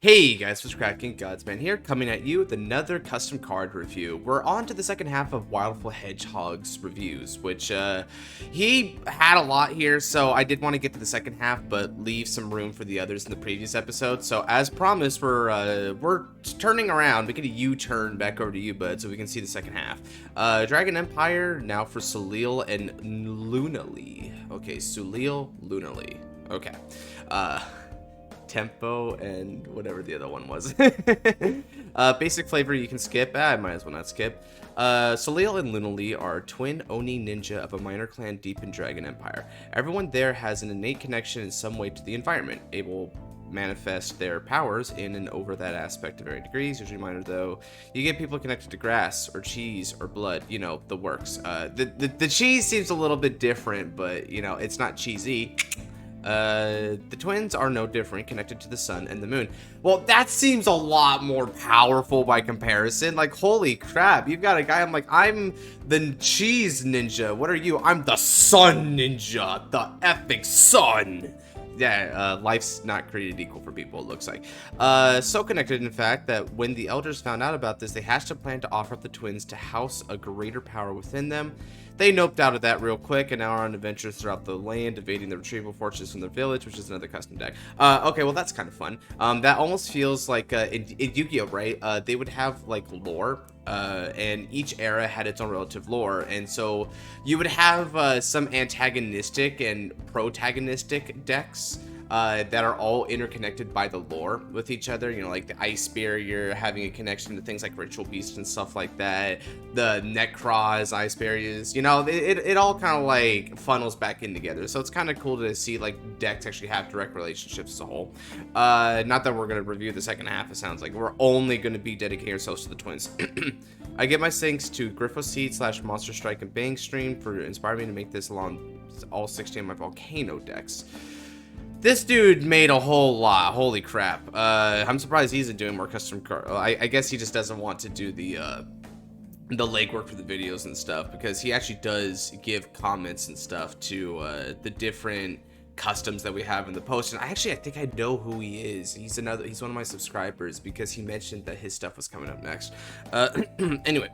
Hey guys, what's cracking? Godsman here, coming at you with another custom card review. We're on to the second half of Wildful Hedgehog's reviews, which he had a lot here, so I did want to get to the second half, but leave some room for the others in the previous episode. So as promised, we're turning around, making a U-turn back over to you, bud, so we can see the second half. Dragon Empire now for Salil and Lunali. Okay, Sulil, Lunali. Okay. Tempo and whatever the other one was. Basic flavor you can skip. I might as well not skip. Salil and Lunali are twin Oni ninja of a minor clan deep in Dragon Empire. Everyone there has an innate connection in some way to the environment, able manifest their powers in and over that aspect to varying degrees. Usually minor though. You get people connected to grass or cheese or blood, you know, the works. The cheese seems a little bit different, but you know, it's not cheesy. The twins are no different, connected to the sun and the moon. Well, that seems a lot more powerful by comparison. Like, holy crap, you've got a guy, I'm the cheese ninja. What are you? I'm the sun ninja, the epic sun. Yeah, life's not created equal for people, it looks like. So connected, in fact, that when the elders found out about this, they hatched a plan to offer up the twins to house a greater power within them. They noped out of that real quick and now are on adventures throughout the land, evading the retrieval fortress from their village, which is another custom deck. Okay, well, that's kind of fun. That almost feels like in Yu-Gi-Oh, right? They would have, like, lore, and each era had its own relative lore, and so you would have some antagonistic and protagonistic decks that are all interconnected by the lore with each other. You know, like the Ice Barrier having a connection to things like Ritual Beast and stuff like that. The Necroz Ice Barriers, you know, it all kind of like funnels back in together. So it's kind of cool to see like decks actually have direct relationships as a whole. Not that we're going to review the second half, it sounds like. We're only going to be dedicating ourselves to the twins. I give my thanks to Griffo Seed / Monster Strike and Bang Stream for inspiring me to make this along all 16 of my Volcano decks. This dude made a whole lot. Holy crap. I'm surprised he's doing more custom card. I guess he just doesn't want to do the legwork for the videos and stuff, because he actually does give comments and stuff to the different customs that we have in the post. And I think I know who he is. He's one of my subscribers because he mentioned that his stuff was coming up next. Anyway.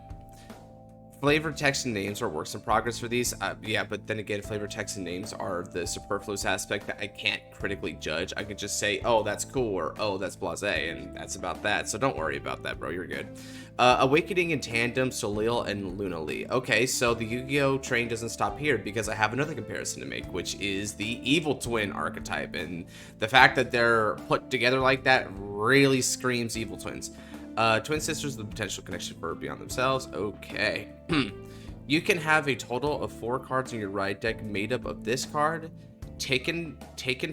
Flavor text and names are works in progress for these. Yeah, but then again, flavor text and names are the superfluous aspect that I can't critically judge. I can just say, oh, that's cool, or oh, that's blasé, and that's about that. So don't worry about that, bro. You're good. Awakening in tandem, Salil and Lunali. Okay, so the Yu-Gi-Oh train doesn't stop here, because I have another comparison to make, which is the evil twin archetype. And the fact that they're put together like that really screams evil twins. Twin sisters with potential connection for beyond themselves. Okay. You can have a total of 4 cards in your ride deck made up of this card, Taken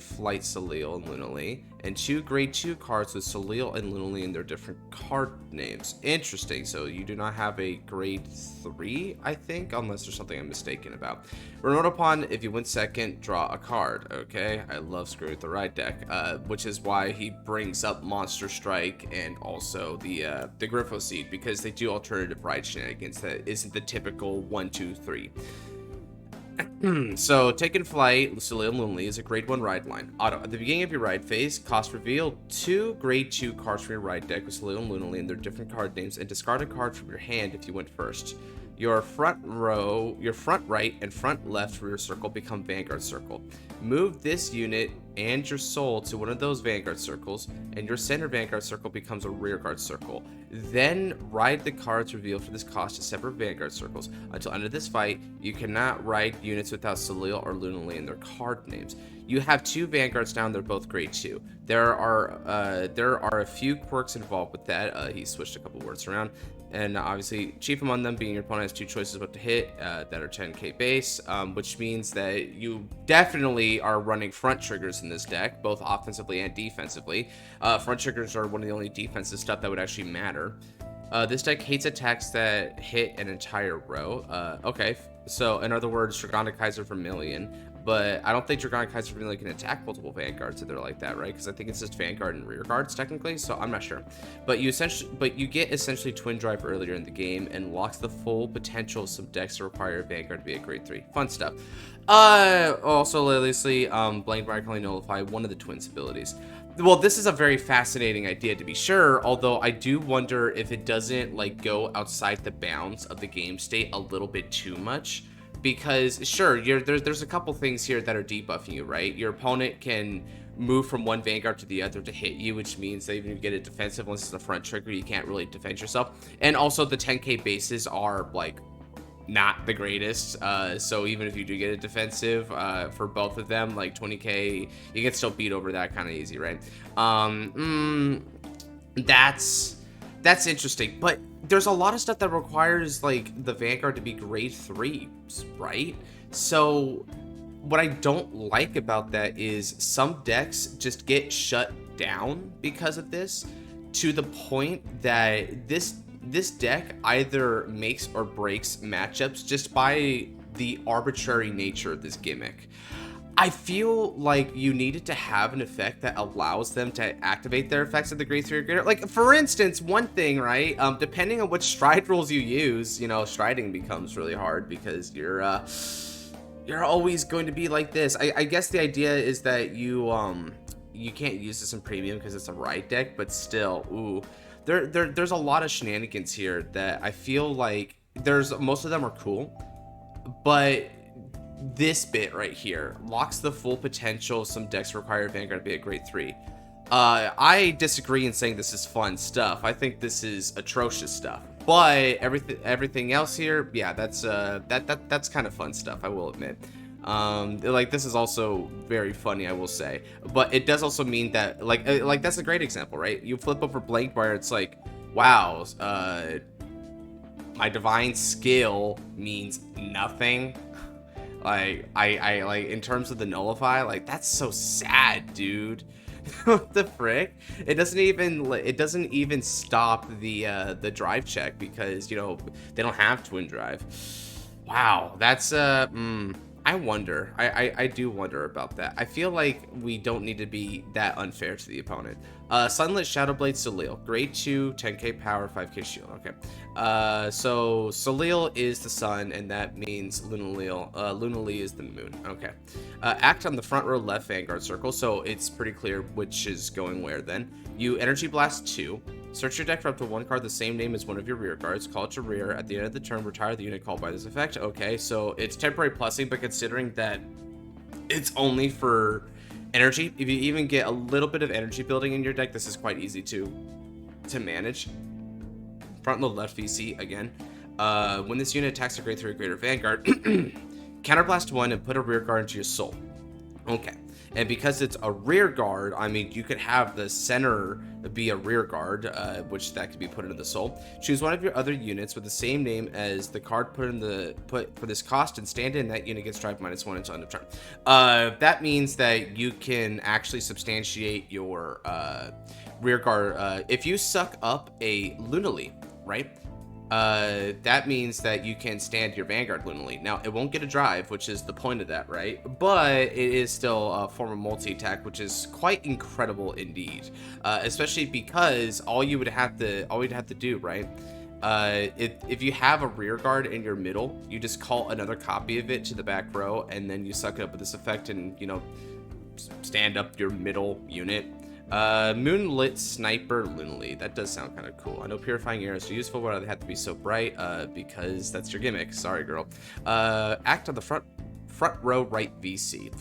Flight Salil and Lunali, and 2 grade 2 cards with Salil and Lunali in their different card names. Interesting. So you do not have a grade 3, I think, unless there's something I'm mistaken about. Remote upon, if you win second, draw a card. Okay, I love screwing with the ride deck, which is why he brings up Monster Strike and also the Griffo Seed, because they do alternative ride shenanigans that isn't the typical 1, 2, 3. So, Taken Flight, Salil and Lunali is a grade 1 ride line. Auto. At the beginning of your ride phase, cost reveal 2 grade 2 cards from your ride deck with Salil and Lunali and their different card names, and discard a card from your hand if you went first. Your front right and front left rear circle become Vanguard circle. Move this unit and your soul to one of those Vanguard circles, and your center Vanguard circle becomes a rearguard circle. Then ride the cards revealed for this cost to separate Vanguard circles. Until end of this fight, you cannot ride units without Salil or Lunali in their card names. You have 2 Vanguards down, they're both grade 2. There are a few quirks involved with that. He switched a couple words around. And obviously, chief among them being your opponent has 2 choices about to hit that are 10k base, which means that you definitely are running front triggers in this deck, both offensively and defensively. Front triggers are one of the only defensive stuff that would actually matter. This deck hates attacks that hit an entire row. Okay, so in other words, Dragonic Kaiser Vermilion. But I don't think Dragonic Kaiser really can attack multiple Vanguards if they're like that, right? Because I think it's just Vanguard and rear guards technically, so I'm not sure. But you get essentially Twin Drive earlier in the game and locks the full potential of some decks that require Vanguard to be a grade 3. Fun stuff. Also, obviously, Blank Bright can only nullify one of the twins' abilities. Well, this is a very fascinating idea to be sure, although I do wonder if it doesn't like go outside the bounds of the game state a little bit too much. Because sure, there's a couple things here that are debuffing you, right? Your opponent can move from one Vanguard to the other to hit you, which means that even if you get a defensive, once it's a front trigger, you can't really defend yourself. And also the 10k bases are like not the greatest, so even if you do get a defensive for both of them, like 20k, you can still beat over that kind of easy, right? That's interesting, but there's a lot of stuff that requires like the Vanguard to be grade 3s, right? So what I don't like about that is some decks just get shut down because of this, to the point that this deck either makes or breaks matchups just by the arbitrary nature of this gimmick. I feel like you needed to have an effect that allows them to activate their effects at the grade 3 or greater. Like, for instance, one thing, right? Depending on which stride rules you use, you know, striding becomes really hard because you're always going to be like this. I guess the idea is that you can't use this in premium because it's a ride deck, but still, ooh. There's a lot of shenanigans here that I feel like most of them are cool, but this bit right here locks the full potential. Some decks require Vanguard to be a grade 3. I disagree in saying this is fun stuff. I think this is atrocious stuff. But everything else here, yeah, that's kind of fun stuff, I will admit. Like, this is also very funny, I will say, but it does also mean that like that's a great example, right? You flip over Blank where it's like, wow, my divine skill means nothing. Like, I like, in terms of the nullify, like, that's so sad, dude. What the frick? It doesn't even stop the drive check because, you know, they don't have twin drive. Wow, that's I wonder. I do wonder about that. I feel like we don't need to be that unfair to the opponent. Sunlit Shadowblade Salil. Grade 2, 10k power, 5k shield. Okay. So Salil is the sun, and that means Lunali is the moon. Okay. Act on the front row left Vanguard circle, so it's pretty clear which is going where then. You Energy Blast 2. Search your deck for up to one card the same name as one of your rear guards. Call it your rear. At the end of the turn, retire the unit called by this effect. Okay, so it's temporary plussing, but considering that it's only for energy, if you even get a little bit of energy building in your deck, this is quite easy to manage. Front load left VC again. When this unit attacks a grade 3 or greater Vanguard, counterblast 1 and put a rear guard into your soul. Okay. And because it's a rear guard, I mean, you could have the center be a rear guard, which that could be put into the soul. Choose one of your other units with the same name as the card put for this cost and stand in. That unit gets drive -1 until end of turn. That means that you can actually substantiate your rear guard. If you suck up a Lunali, right? That means that you can stand your Vanguard Lunali. Now, it won't get a drive, which is the point of that, right? But it is still a form of multi-attack, which is quite incredible indeed. Especially because all you'd have to do, right? If you have a rear guard in your middle, you just call another copy of it to the back row, and then you suck it up with this effect and, you know, stand up your middle unit. Moonlit Sniper Lunali. That does sound kind of cool. I know Purifying Arrows are useful, but they have to be so bright, because that's your gimmick. Sorry, girl. Act on the front row right VC.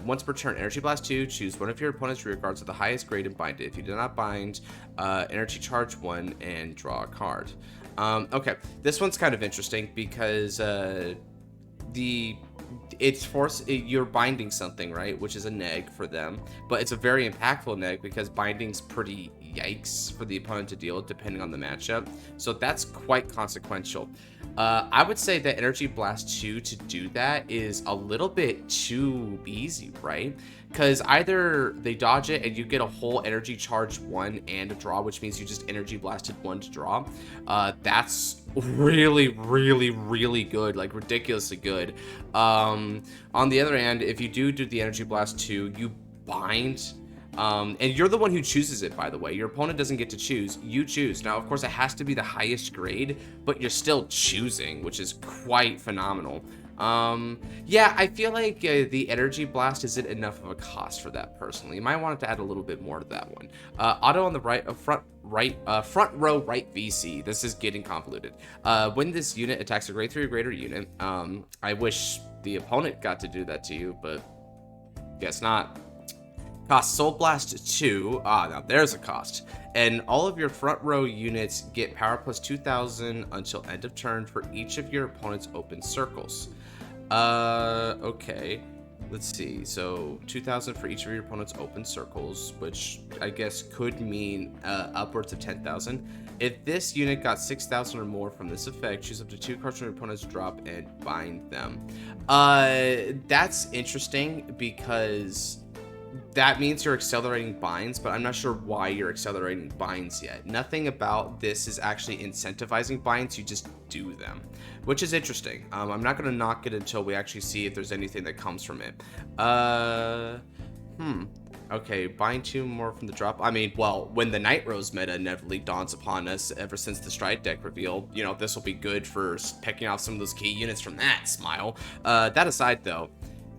Once per turn, Energy Blast 2, choose one of your opponent's rear guards with the highest grade and bind it. If you do not bind, Energy Charge 1 and draw a card. Okay, this one's kind of interesting because you're binding something, right, which is a neg for them, but it's a very impactful neg because binding's pretty yikes for the opponent to deal with depending on the matchup, so that's quite consequential. I would say that Energy Blast 2 to do that is a little bit too easy, right? Because either they dodge it and you get a whole Energy Charge 1 and a draw, which means you just Energy Blasted 1 to draw. That's really, really, really good, like ridiculously good. On the other hand, if you do the Energy Blast 2, you bind. And you're the one who chooses it, by the way. Your opponent doesn't get to choose. You choose. Now, of course, it has to be the highest grade, but you're still choosing, which is quite phenomenal. Yeah, I feel like the energy blast isn't enough of a cost for that personally. You might want to add a little bit more to that one. Auto on the right, front row right VC. This is getting convoluted. When this unit attacks a grade 3 or greater unit, I wish the opponent got to do that to you, but guess not. Cost Soul Blast 2. Now there's a cost. And all of your front row units get power plus 2,000 until end of turn for each of your opponent's open circles. Okay. Let's see. So 2,000 for each of your opponent's open circles, which I guess could mean upwards of 10,000. If this unit got 6,000 or more from this effect, choose up to 2 cards from your opponent's drop and bind them. That's interesting because that means you're accelerating binds, but I'm not sure why you're accelerating binds yet. Nothing about this is actually incentivizing binds, you just do them, which is interesting. I'm not going to knock it until we actually see if there's anything that comes from it. Okay, bind 2 more from the drop. I mean, well, when the Night Rose meta inevitably dawns upon us ever since the Stride deck reveal, you know, this will be good for picking off some of those key units from that, Smile. That aside, though,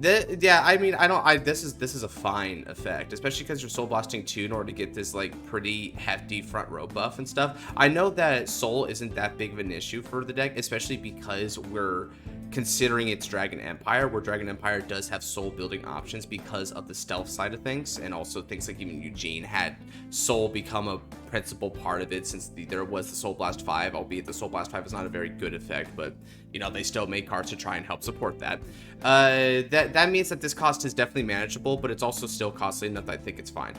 yeah, I mean, this is a fine effect, especially because you're Soul Blasting 2 in order to get this, like, pretty hefty front row buff and stuff. I know that Soul isn't that big of an issue for the deck, especially because we're considering it's Dragon Empire, where Dragon Empire does have soul building options because of the stealth side of things, and also things like even Eugene had soul become a principal part of it since there was the Soul Blast 5, albeit the Soul Blast 5 is not a very good effect, but you know, they still made cards to try and help support that. That means that this cost is definitely manageable, but it's also still costly enough that I think it's fine.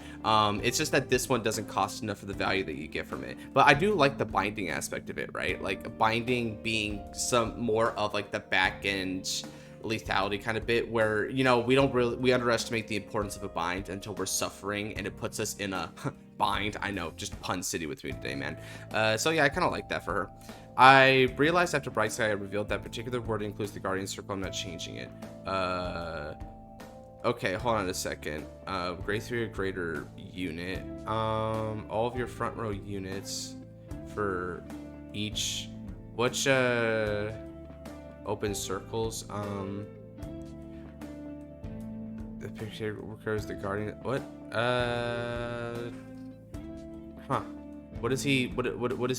It's just that this one doesn't cost enough for the value that you get from it. But I do like the binding aspect of it, right? Like binding being some more of like the back end lethality kind of bit where, you know, we underestimate the importance of a bind until we're suffering and it puts us in a bind. I know, just pun city with me today, man. So yeah, I kind of like that for her. I realized after Bright Sky I revealed that particular word includes the Guardian Circle. I'm not changing it. Okay, hold on a second. Grade 3 or greater unit. All of your front row units for each, which open circles. The picture requires the Guardian. What? What does he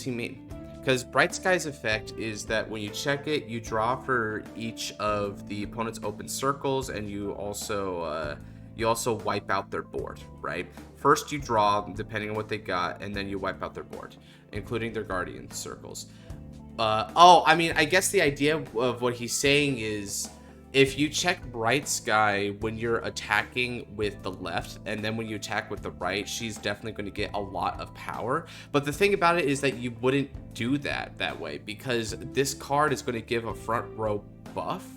mean? Because Bright Sky's effect is that when you check it, you draw for each of the opponent's open circles, and you also wipe out their board, right? First you draw, depending on what they got, and then you wipe out their board, including their Guardian circles. I mean, I guess the idea of what he's saying is, if you check Bright Sky when you're attacking with the left, and then when you attack with the right, she's definitely going to get a lot of power. But the thing about it is that you wouldn't do that way, because this card is going to give a front row buff,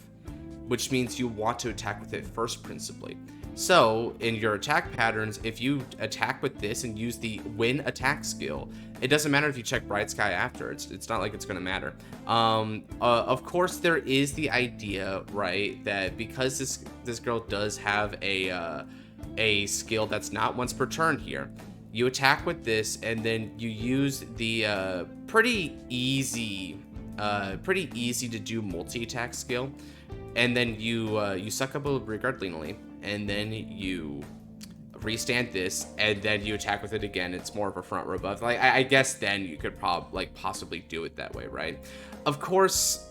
which means you want to attack with it first principally. So in your attack patterns, if you attack with this and use the win attack skill, it doesn't matter if you check Bright Sky after. It's not like it's going to matter. Of course, there is the idea, right, that because this girl does have a skill that's not once per turn here, you attack with this and then you use the pretty easy to do multi-attack skill, and then you suck up a Vanguard leniently, and then you restand this, and then you attack with it again. It's more of a front row buff. Like I guess then you could possibly do it that way, right? Of course,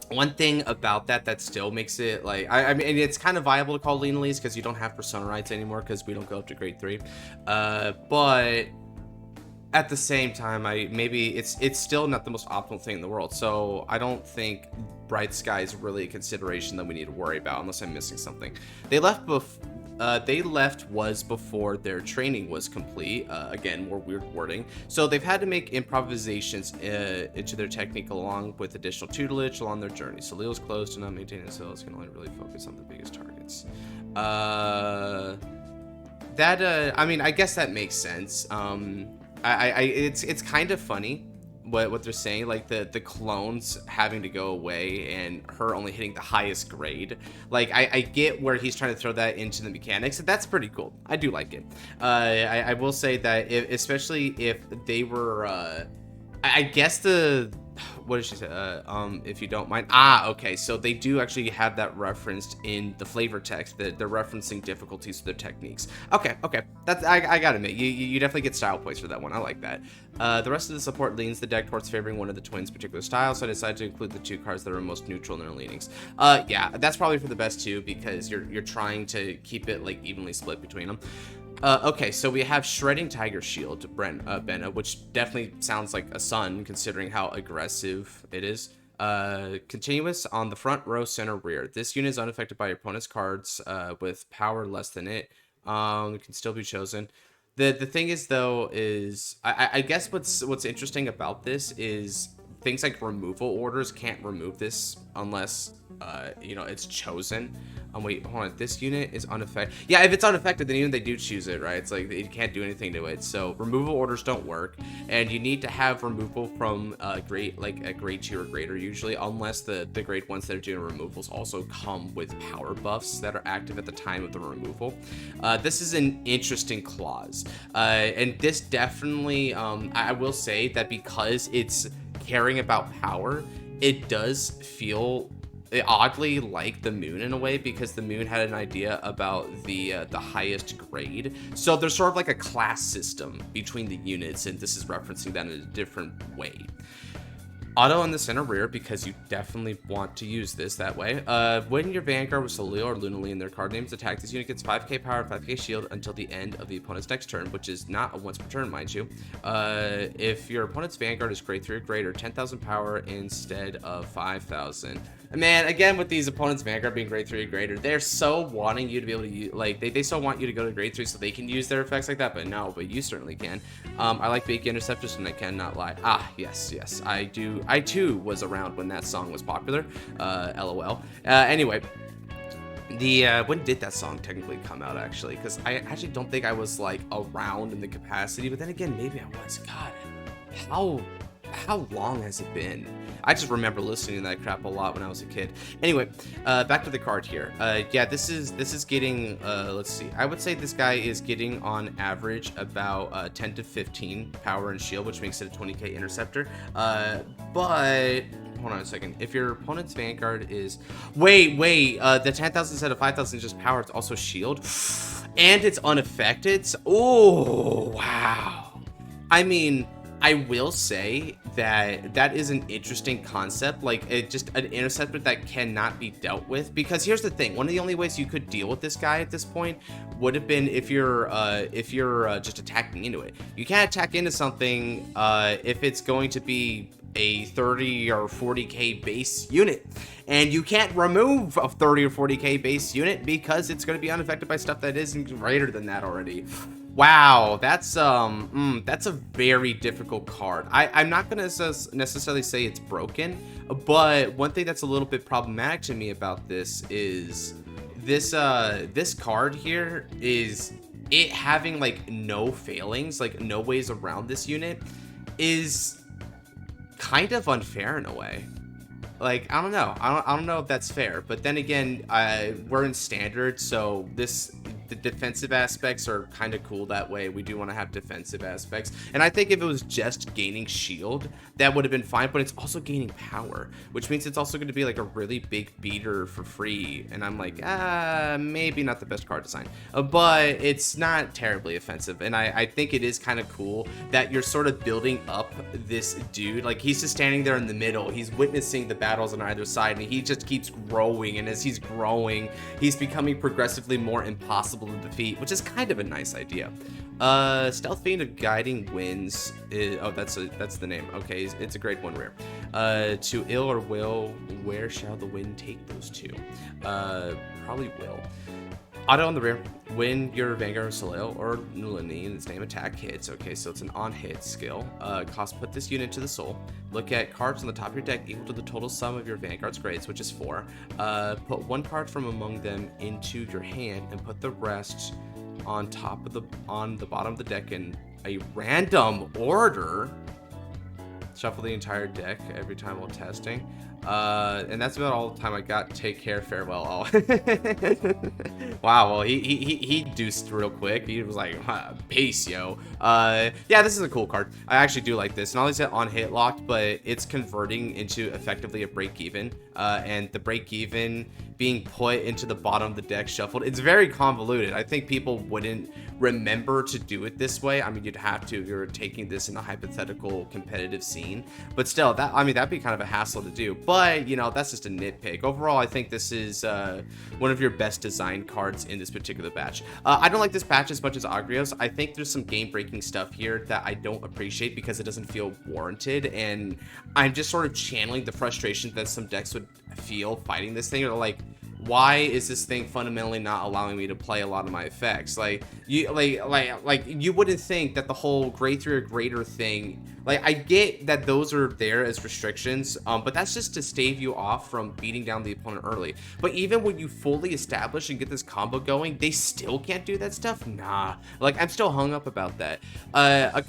one thing about that still makes it like I mean it's kind of viable to call leniently because you don't have persona rights anymore because we don't go up to grade 3. But at the same time, maybe it's still not the most optimal thing in the world. So I don't think Bright Sky is really a consideration that we need to worry about unless I'm missing something. They left was before their training was complete. Again, more weird wording. So they've had to make improvisations into their technique along with additional tutelage along their journey. So Leo's closed to not maintaining sales can only really focus on the biggest targets. I mean, I guess that makes sense. It's kind of funny what they're saying, like the clones having to go away and her only hitting the highest grade. Like I get where he's trying to throw that into the mechanics, and that's pretty cool. I do like it. I will say that especially if they were I guess what did she say? If you don't mind. Okay. So they do actually have that referenced in the flavor text, that they're referencing difficulties to their techniques. Okay. That's, I gotta admit, you definitely get style points for that one. I like that. The rest of the support leans the deck towards favoring one of the twins' particular styles, so I decided to include the 2 cards that are most neutral in their leanings. Yeah, that's probably for the best too, because you're trying to keep it like evenly split between them. Okay, so we have Shredding Tiger Shield, Benna, which definitely sounds like a sun, considering how aggressive it is. Continuous on the front row, center, rear. This unit is unaffected by your opponent's cards with power less than it. Can still be chosen. The thing is, though, is I guess what's interesting about this is things like removal orders can't remove this unless it's chosen. Wait, hold on. This unit is unaffected. Yeah, if it's unaffected, then even they do choose it, right? It's like you can't do anything to it. So removal orders don't work, and you need to have removal from a grade 2 or greater usually, unless the grade ones that are doing removals also come with power buffs that are active at the time of the removal. This is an interesting clause, and this definitely, I will say that because it's caring about power, it does feel oddly like the moon in a way, because the moon had an idea about the highest grade. So there's sort of like a class system between the units, and this is referencing that in a different way. Auto in the center rear, because you definitely want to use this that way. When your Vanguard with Solio or Lunally in their card names attack, this unit gets 5k power and 5k shield until the end of the opponent's next turn, which is not a once per turn, mind you. If your opponent's Vanguard is grade 3 or greater, 10,000 power instead of 5,000. Man, again, with these opponents' Vanguard being grade 3 or greater, they're so wanting you to be able to use, like, they so want you to go to grade 3 so they can use their effects like that, but no, but you certainly can. I like Big Interceptors, and I cannot lie. Yes, I do. I, too, was around when that song was popular. LOL. Anyway, when did that song technically come out, actually? Because I actually don't think I was, like, around in the capacity, but then again, maybe I was. God, how long has it been? I just remember listening to that crap a lot when I was a kid. Anyway, back to the card here. Yeah, this is getting, let's see. I would say this guy is getting on average about 10 to 15 power and shield, which makes it a 20k interceptor. But hold on a second. If your opponent's Vanguard is, wait, the 10,000 instead of 5,000 is just power. It's also shield, and it's unaffected. So, oh wow. I mean, I will say that is an interesting concept, like just an interceptor that cannot be dealt with. Because here's the thing: one of the only ways you could deal with this guy at this point would have been if you're just attacking into it. You can't attack into something if it's going to be a 30 or 40k base unit, and you can't remove a 30 or 40k base unit because it's going to be unaffected by stuff that isn't greater than that already. Wow, that's a very difficult card. I'm not gonna necessarily say it's broken, but one thing that's a little bit problematic to me about this is this card here is it having like no failings, like no ways around this unit, is kind of unfair in a way. Like, I don't know. I don't know if that's fair. But then again, we're in standard, so the defensive aspects are kind of cool that way. We do want to have defensive aspects. And I think if it was just gaining shield, that would have been fine. But it's also gaining power, which means it's also going to be like a really big beater for free. And I'm like, maybe not the best card design. But it's not terribly offensive. And I think it is kind of cool that you're sort of building up this dude. Like, he's just standing there in the middle. He's witnessing the battles on either side, and he just keeps growing. And as he's growing, he's becoming progressively more impossible to defeat, which is kind of a nice idea. Stealth Fiend of Guiding Winds is, oh, that's the name. Okay, it's a grade 1 rare. To ill or will, where shall the wind take those two? Probably will. Auto on the rear. When your Vanguard, Soleil, or Nulani in its name attack hits, okay, so it's an on-hit skill. Cost, put this unit to the soul. Look at cards on the top of your deck equal to the total sum of your Vanguard's grades, which is 4. Put one card from among them into your hand and put the rest on the bottom of the deck in a random order. Shuffle the entire deck every time while testing. And that's about all the time I got. Take care, farewell. Oh. Wow, well, he deuced real quick. He was like, peace, yo. Yeah, this is a cool card. I actually do like this. Not only is it on hit locked, but it's converting into effectively a break even. And the break even being put into the bottom of the deck shuffled. It's very convoluted. I think people wouldn't remember to do it this way. I mean, you'd have to if you're taking this in a hypothetical competitive scene, but still, that'd be kind of a hassle to do. But you know, that's just a nitpick. Overall, I think this is one of your best designed cards in this particular batch. I don't like this batch as much as Agrios. I think there's some game breaking stuff here that I don't appreciate because it doesn't feel warranted, and I'm just sort of channeling the frustration that some decks would feel fighting this thing. Or like, why is this thing fundamentally not allowing me to play a lot of my effects? Like you you wouldn't think that the whole grade 3 or greater thing, like, I get that those are there as restrictions, but that's just to stave you off from beating down the opponent early. But even when you fully establish and get this combo going, they still can't do that stuff? Nah, like, I'm still hung up about that.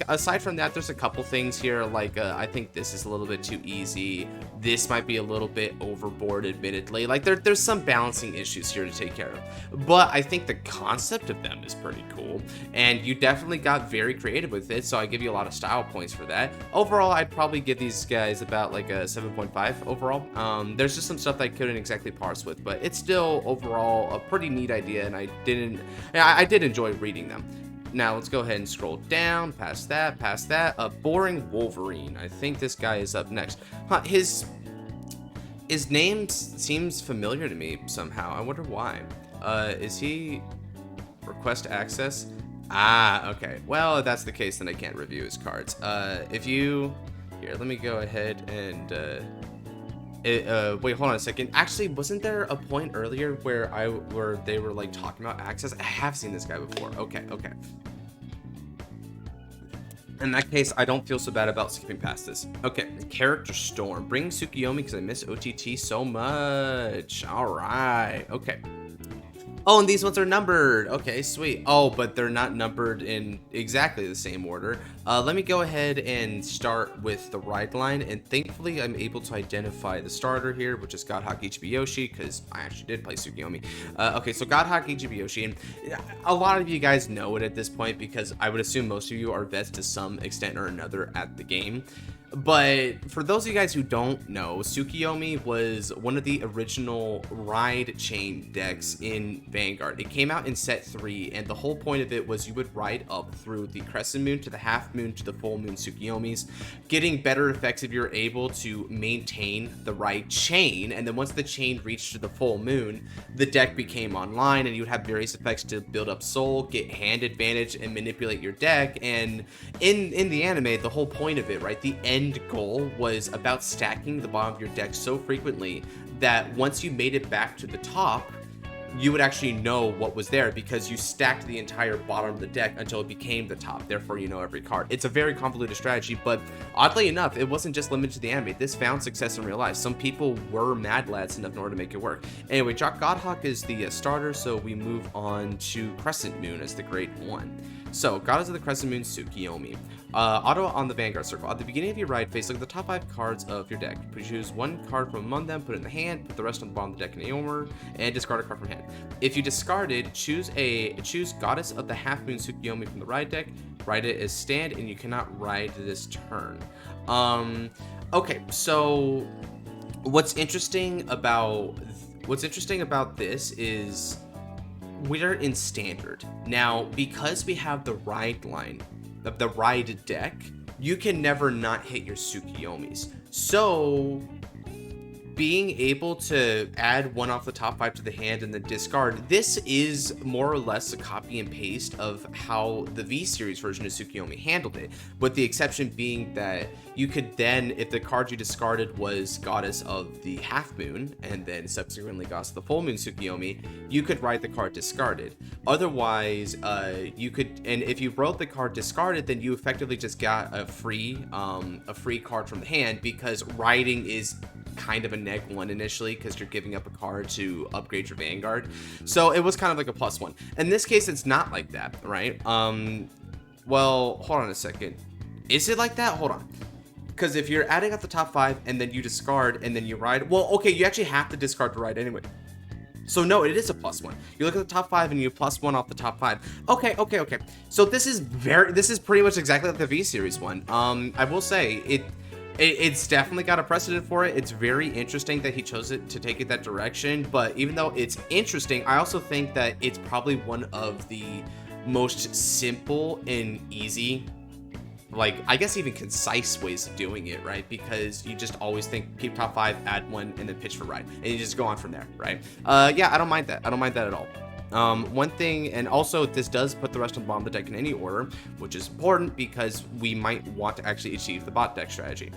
Aside from that, there's a couple things here, like, I think this is a little bit too easy. This might be a little bit overboard, admittedly. Like, there's some balancing issues here to take care of. But I think the concept of them is pretty cool, and you definitely got very creative with it, so I give you a lot of style points for that. Overall, I'd probably give these guys about like a 7.5 overall. There's just some stuff that I couldn't exactly parse with, but it's still overall a pretty neat idea, and I did enjoy reading them. Now let's go ahead and scroll down past that. A boring Wolverine. I think this guy is up next. His name seems familiar to me somehow. I wonder why. Is he request access? Ah, okay. Well, if that's the case, then I can't review his cards. Here, let me go ahead and, wait, hold on a second. Actually, wasn't there a point earlier where they were, like, talking about access? I have seen this guy before. Okay. In that case, I don't feel so bad about skipping past this. Okay, Character Storm. Bring Tsukiyomi because I miss OTT so much. All right, okay. Oh, and these ones are numbered. Okay, sweet. Oh, but they're not numbered in exactly the same order. Let me go ahead and start with the ride line, and thankfully I'm able to identify the starter here, which is Godhawk Ichibiyoshi, because I actually did play Tsukiyomi. Okay, so Godhawk Ichibiyoshi, and a lot of you guys know it at this point because I would assume most of you are vets to some extent or another at the game. But for those of you guys who don't know, Tsukiyomi was one of the original ride chain decks in Vanguard. It came out in set 3, and the whole point of it was you would ride up through the crescent moon to the half moon to the full moon Tsukiyomis, getting better effects if you're able to maintain the right chain. And then once the chain reached the full moon, the deck became online, and you would have various effects to build up soul, get hand advantage, and manipulate your deck. And in the anime, the whole point of it, right, the end goal was about stacking the bottom of your deck so frequently that once you made it back to the top, you would actually know what was there because you stacked the entire bottom of the deck until it became the top. Therefore, you know every card. It's a very convoluted strategy, but oddly enough, it wasn't just limited to the anime. This found success in real life. Some people were mad lads enough in order to make it work. Anyway, Godhawk is the starter, so we move on to Crescent Moon as the grade 1. So, Goddess of the Crescent Moon, Tsukiyomi. Auto on the Vanguard circle. At the beginning of your ride phase, look at the top 5 cards of your deck. Choose one card from among them, put it in the hand, put the rest on the bottom of the deck in the order, and discard a card from hand. If you discarded, choose Goddess of the Half Moon Tsukiyomi from the ride deck, ride it as stand, and you cannot ride this turn. Okay, so what's interesting about this is we're in standard. Now, because we have the ride line of the ride deck, you can never not hit your Tsukiyomis. So being able to add one off the top 5 to the hand and then discard, this is more or less a copy and paste of how the V-Series version of Tsukiyomi handled it, with the exception being that you could then, if the card you discarded was Goddess of the Half Moon, and then subsequently Goddess of the Full Moon Tsukiyomi, you could write the card discarded. Otherwise, you could, and if you wrote the card discarded, then you effectively just got a free card from the hand, because writing is kind of a neg 1 initially because you're giving up a card to upgrade your Vanguard. So it was kind of like a +1. In this case, it's not like that, right? Well, hold on a second. Is it like that? Hold on. Because if you're adding up the top 5 and then you discard and then you ride, well, okay, you actually have to discard to ride anyway. So no, it is a +1. You look at the top 5 and you +1 off the top 5. Okay. So this is pretty much exactly like the V Series one. I will say it's definitely got a precedent for it. It's very interesting that he chose it to take it that direction. But even though it's interesting, I also think that it's probably one of the most simple and easy, like, I guess even concise ways of doing it, right? Because you just always think keep top 5, add 1, and then pitch for ride, and you just go on from there, right? Yeah, I don't mind that. I don't mind that at all. One thing, and also this does put the rest of the bottom of the deck in any order, which is important because we might want to actually achieve the bot deck strategy.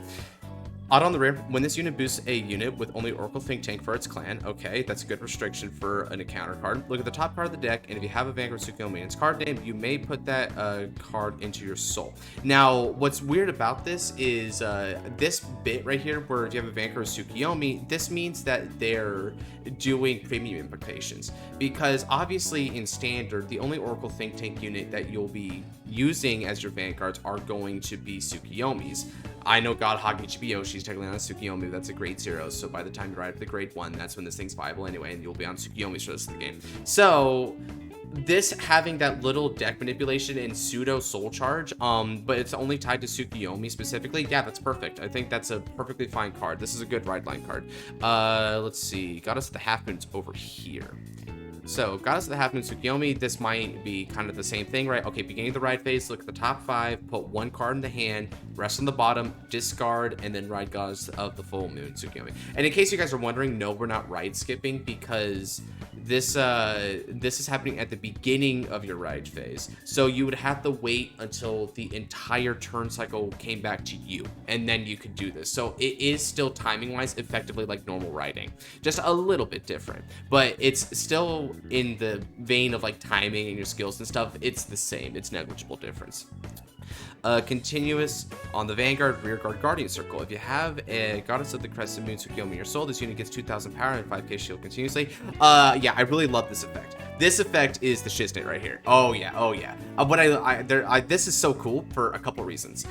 Out on the rear, when this unit boosts a unit with only Oracle Think Tank for its clan, okay, that's a good restriction for an encounter card. Look at the top card of the deck, and if you have a Vanguard Tsukuyomi in its card name, you may put that card into your soul. Now, what's weird about this is this bit right here, where if you have a Vanguard Tsukuyomi, this means that they're doing premium implications. Because obviously in Standard, the only Oracle Think Tank unit that you'll be using as your Vanguards are going to be Tsukuyomis. I know God Hog HBO, she's technically on a Tsukuyomi, that's a grade 0, so by the time you ride up to grade 1, that's when this thing's viable anyway, and you'll be on Tsukuyomis for the rest of the game. So, this having that little deck manipulation and pseudo soul charge, but it's only tied to Tsukuyomi specifically, yeah, that's perfect. I think that's a perfectly fine card. This is a good ride line card. Let's see, Goddess of the Half Moon's over here. So, Goddess of the Half Moon Tsukuyomi, this might be kind of the same thing, right? Okay, beginning of the ride phase, look at the top 5, put 1 card in the hand, rest on the bottom, discard, and then ride Goddess of the Full Moon Tsukuyomi. And in case you guys are wondering, no, we're not ride skipping because this is happening at the beginning of your ride phase. So you would have to wait until the entire turn cycle came back to you, and then you could do this. So it is still timing-wise effectively like normal riding, just a little bit different, but it's still in the vein of like timing and your skills and stuff. It's the same. It's negligible difference. Continuous on the Vanguard Rearguard Guardian Circle. If you have a Goddess of the Crescent Moon Tsukuyomi in your soul, this unit gets 2,000 power and 5k shield continuously. Yeah, I really love this effect. This effect is the shiznit right here. Oh yeah. This is so cool for a couple reasons.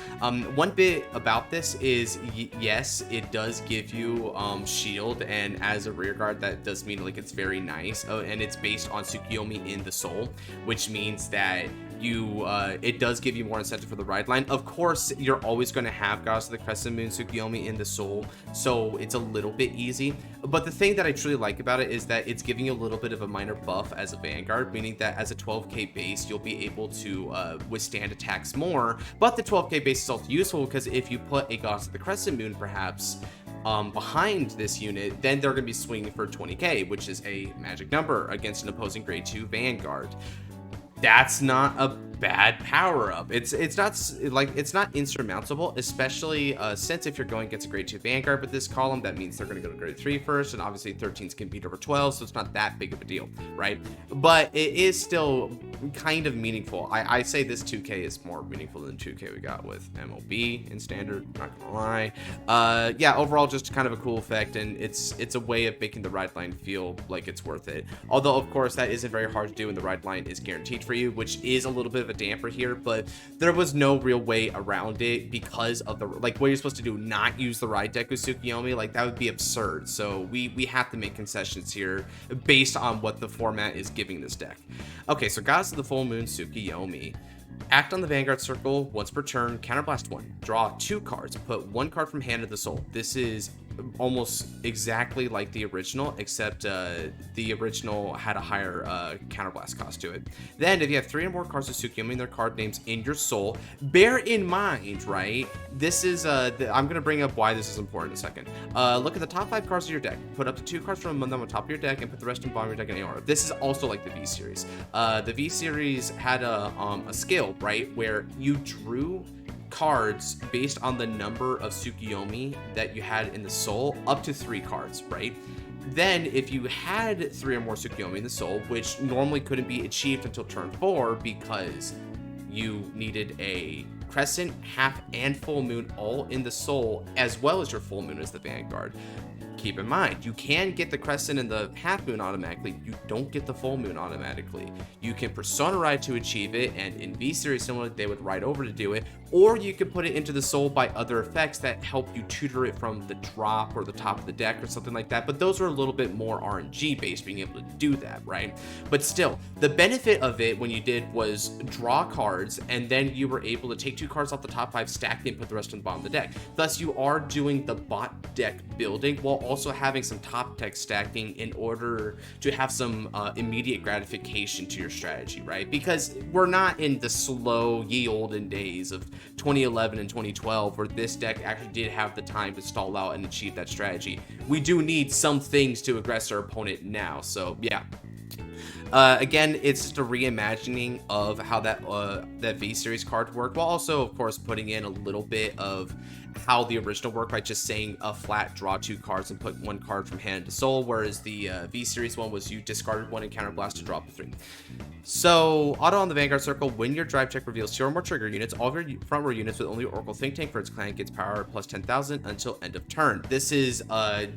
One bit about this is, yes, it does give you shield, and as a rearguard, that does mean like it's very nice. And it's based on Tsukuyomi in the soul, which means that it does give you more incentive for the ride line. Of course, you're always going to have Goddess of the Crescent Moon Tsukuyomi in the soul, so it's a little bit easy. But the thing that I truly like about it is that it's giving you a little bit of a minor buff as a Vanguard, meaning that as a 12k base, you'll be able to withstand attacks more. But the 12k base is also useful because if you put a Goddess of the Crescent Moon, perhaps, behind this unit, then they're going to be swinging for 20k, which is a magic number against an opposing grade 2 Vanguard. That's not a bad power up. It's not insurmountable, especially since if you're going against a grade 2 Vanguard with this column, that means they're going to go to grade 3 first, and obviously 13s can beat over 12, so it's not that big of a deal, right? But it is still kind of meaningful. I say this 2k is more meaningful than 2k we got with MOB in Standard, not gonna lie. Yeah, overall just kind of a cool effect, and it's a way of making the ride line feel like it's worth it. Although of course that isn't very hard to do, and the ride line is guaranteed for you, which is a little bit of a damper here, but there was no real way around it because of the, like, what you're supposed to do, not use the ride deck with Tsukuyomi, like that would be absurd. So we have to make concessions here based on what the format is giving this deck. Okay, so Goddess of the Full Moon Tsukuyomi. Act on the Vanguard Circle once per turn, counterblast 1. Draw 2 cards, put 1 card from hand to the soul. This is almost exactly like the original, except the original had a higher counterblast cost to it. Then, if you have 3 or more cards of Tsukuyomi and their card names in your soul, bear in mind, right, this is, I'm going to bring up why this is important in a second. Look at the top 5 cards of your deck. Put up to 2 cards from them on top of your deck, and put the rest in bottom of your deck in any order. This is also like the V-Series. The V-Series had a skill, right, where you drew cards based on the number of Tsukuyomi that you had in the soul, up to 3 cards, right? Then if you had 3 or more Tsukuyomi in the soul, which normally couldn't be achieved until turn 4 because you needed a crescent, half, and full moon all in the soul, as well as your full moon as the Vanguard. Keep in mind, you can get the crescent and the half moon automatically. You don't get the full moon automatically. You can persona ride to achieve it, and in V-Series similar, they would ride over to do it, or you could put it into the soul by other effects that help you tutor it from the drop or the top of the deck or something like that. But those are a little bit more RNG based, being able to do that, right? But still, the benefit of it when you did was draw cards, and then you were able to take 2 cards off the top 5, stack them, put the rest on the bottom of the deck. Thus, you are doing the bot deck building while also having some top deck stacking in order to have some immediate gratification to your strategy, right? Because we're not in the slow ye olden days of 2011 and 2012 where this deck actually did have the time to stall out and achieve that strategy. We do need some things to aggress our opponent now. So yeah. Again, it's just a reimagining of how that V series card worked, while also, of course, putting in a little bit of how the original worked by just saying a flat draw 2 cards and put 1 card from hand to soul, whereas the V series one was you discarded 1 and counterblast to drop a 3. So, auto on the Vanguard circle, when your drive check reveals 2 or more trigger units, all of your front row units with only Oracle Think Tank for its clan gets power plus 10,000 until end of turn. This is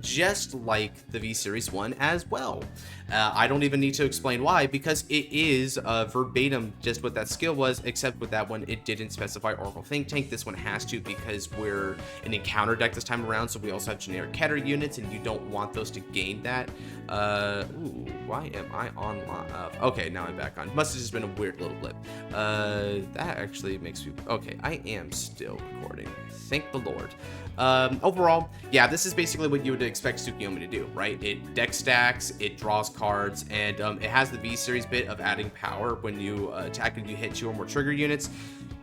just like the V series one as well. I don't even need to explain why, because it is verbatim just what that skill was, except with that one, it didn't specify Oracle Think Tank. This one has to, because we're an encounter deck this time around, so we also have generic Keter units, and you don't want those to gain that. Ooh, why am I online? Okay, now I'm back on. Must have just been a weird little blip. That actually makes me... Okay, I am still recording. Thank the Lord. Overall, yeah, this is basically what you would expect Tsukiyomi to do, right? It deck stacks, it draws cards, and it has the V series bit of adding power when you attack and you hit 2 or more trigger units.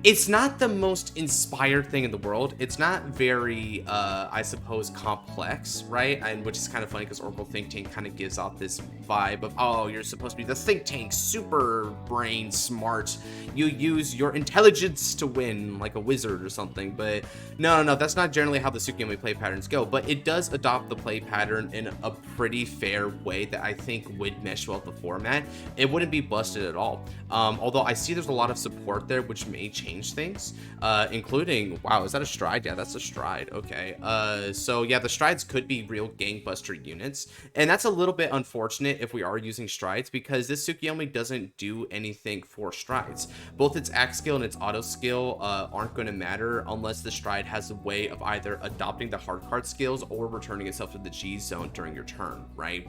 It's not the most inspired thing in the world. It's not very, I suppose, complex, right? And which is kind of funny because Oracle Think Tank kind of gives off this vibe of, oh, you're supposed to be the Think Tank, super brain smart. You use your intelligence to win, like a wizard or something. But no, that's not generally how the Tsukiyomi play patterns go. But it does adopt the play pattern in a pretty fair way that I think would mesh well with the format. It wouldn't be busted at all. Although I see there's a lot of support there, which may change things, including, wow, is that a stride? Yeah, that's a stride. Okay, so yeah, the strides could be real gangbuster units, and that's a little bit unfortunate if we are using strides, because this Tsukiyomi doesn't do anything for strides. Both its axe skill and its auto skill aren't going to matter unless the stride has a way of either adopting the hard card skills or returning itself to the G zone during your turn, right?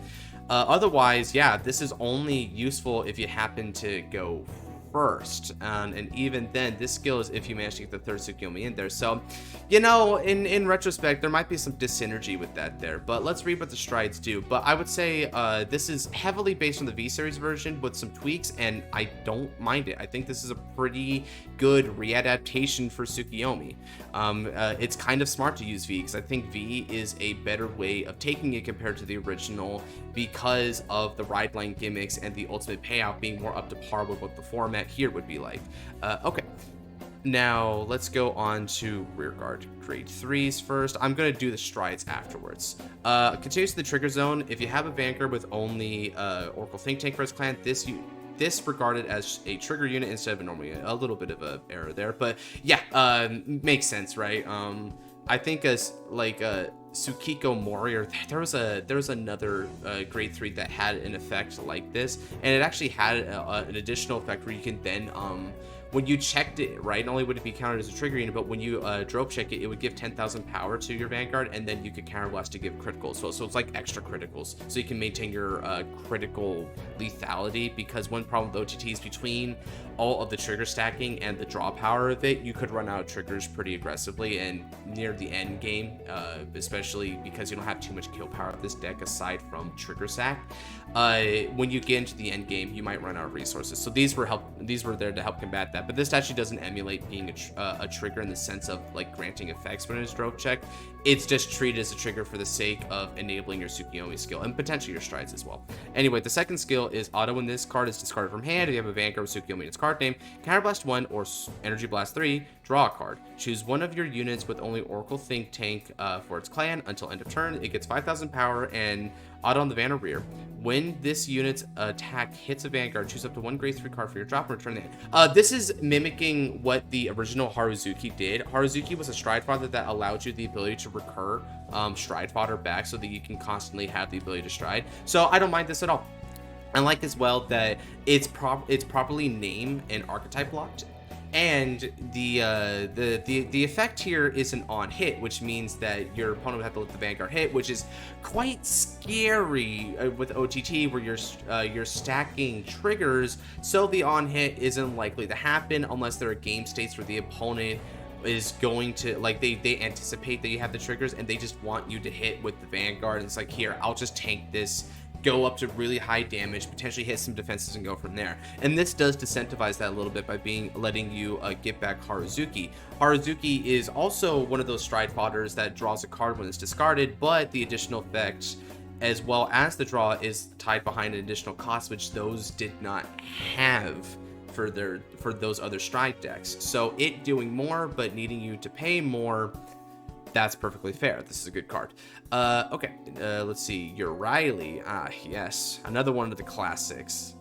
Otherwise, yeah, this is only useful if you happen to go first, and even then, this skill is if you manage to get the third Tsukiyomi in there. So, you know, in retrospect, there might be some dyssynergy with that there, but let's read what the strides do. But I would say this is heavily based on the V series version with some tweaks, and I don't mind it. I think this is a pretty good readaptation for Tsukiyomi. It's kind of smart to use V, because I think V is a better way of taking it compared to the original, because of the ride line gimmicks and the ultimate payout being more up to par with what the format here would be like. Okay, now let's go on to rearguard grade 3s first. I'm going to do the strides afterwards. Continues to the trigger zone. If you have a Vanguard with only Oracle Think Tank for its clan, this regarded as a trigger unit instead of a normal unit. A little bit of a error there, but yeah, makes sense, right? I think as like Tsukiko Mori, or there was another grade 3 that had an effect like this, and it actually had an additional effect where you can then when you checked it, right, not only would it be counted as a trigger unit, but when you drop check it, it would give 10,000 power to your Vanguard, and then you could counterblast to give criticals. So it's like extra criticals, so you can maintain your critical lethality, because one problem with OTTs, between all of the trigger stacking and the draw power of it, you could run out of triggers pretty aggressively, and near the end game, especially because you don't have too much kill power of this deck aside from trigger sack, when you get into the end game, you might run out of resources. So these were there to help combat that. But this actually doesn't emulate being a trigger in the sense of like granting effects when it's drove check. It's just treated as a trigger for the sake of enabling your Tsukiyomi skill and potentially your strides as well. Anyway, the second skill is auto. When this card is discarded from hand, if you have a Vanguard with Tsukiyomi in its card name, Counterblast 1 or Energy Blast 3, draw a card. Choose one of your units with only Oracle Think Tank for its clan until end of turn. It gets 5,000 power and auto on the van or rear. When this unit's attack hits a Vanguard, choose up to 1 grade 3 card for your drop and return it. This is mimicking what the original Haruzuki did. Haruzuki was a stride fodder that allowed you the ability to recur stride fodder back so that you can constantly have the ability to stride. So I don't mind this at all. I like as well that it's properly named and archetype locked. And the effect here is an on hit, which means that your opponent would have to let the Vanguard hit, which is quite scary with OTT, where you're stacking triggers, so the on hit isn't likely to happen unless there are game states where the opponent is going to, like, they anticipate that you have the triggers and they just want you to hit with the Vanguard. And it's like, here, I'll just tank this, go up to really high damage, potentially hit some defenses, and go from there. And this does disincentivize that a little bit by letting you get back Haruzuki. Haruzuki is also one of those stride fodders that draws a card when it's discarded, but the additional effect as well as the draw is tied behind an additional cost, which those did not have for those other stride decks. So it doing more but needing you to pay more, that's perfectly fair. This is a good card. Okay, let's see. Your Riley. Ah, yes. Another one of the classics.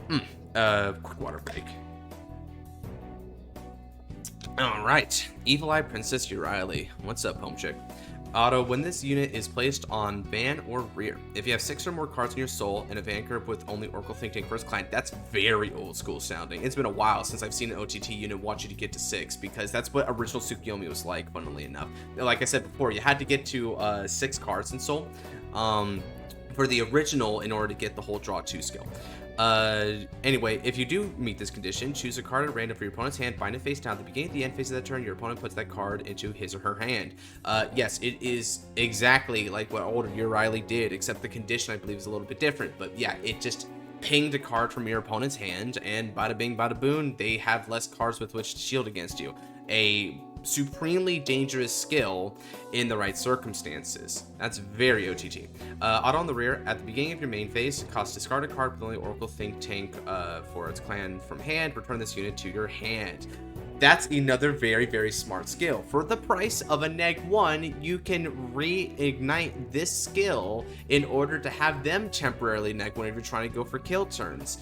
Quick water break. All right. Evil Eye Princess Riley. What's up, home chick? Auto, when this unit is placed on van or rear, if you have 6 or more cards in your soul and a Vanguard with only Oracle Think Tank first client, that's very old school sounding. It's been a while since I've seen an OTT unit want you to get to 6, because that's what original Tsukiyomi was like, funnily enough. Like I said before, you had to get to 6 cards in soul for the original in order to get the whole draw 2 skill. Anyway, if you do meet this condition, choose a card at random for your opponent's hand, bind it face down. At the beginning of the end phase of that turn, your opponent puts that card into his or her hand. Yes, it is exactly like what old Riley did, except the condition, I believe, is a little bit different. But yeah, it just pinged a card from your opponent's hand, and bada bing, bada boom, they have less cards with which to shield against you. A supremely dangerous skill in the right circumstances. That's very OTT. Auto on the rear, at the beginning of your main phase, cost discard a card with only Oracle Think Tank for its clan from hand, return this unit to your hand. That's another very, very smart skill. For the price of a neg1, you can reignite this skill in order to have them temporarily neg1 if you're trying to go for kill turns.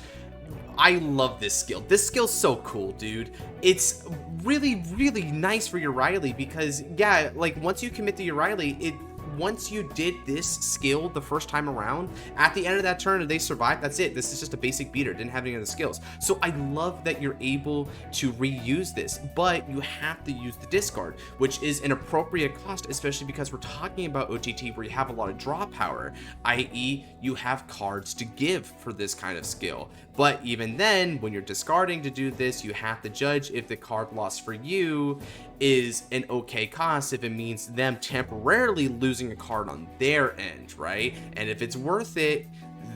I love this skill. This skill's so cool, dude. It's really, really nice for your Riley because, yeah, like, once you commit to your Riley, once you did this skill the first time around, at the end of that turn, if they survive, that's it. This is just a basic beater. Didn't have any other skills. So I love that you're able to reuse this, but you have to use the discard, which is an appropriate cost, especially because we're talking about OTT where you have a lot of draw power, i.e. you have cards to give for this kind of skill. But even then, when you're discarding to do this, you have to judge if the card loss for you is an okay cost, if it means them temporarily losing a card on their end, right? And if it's worth it,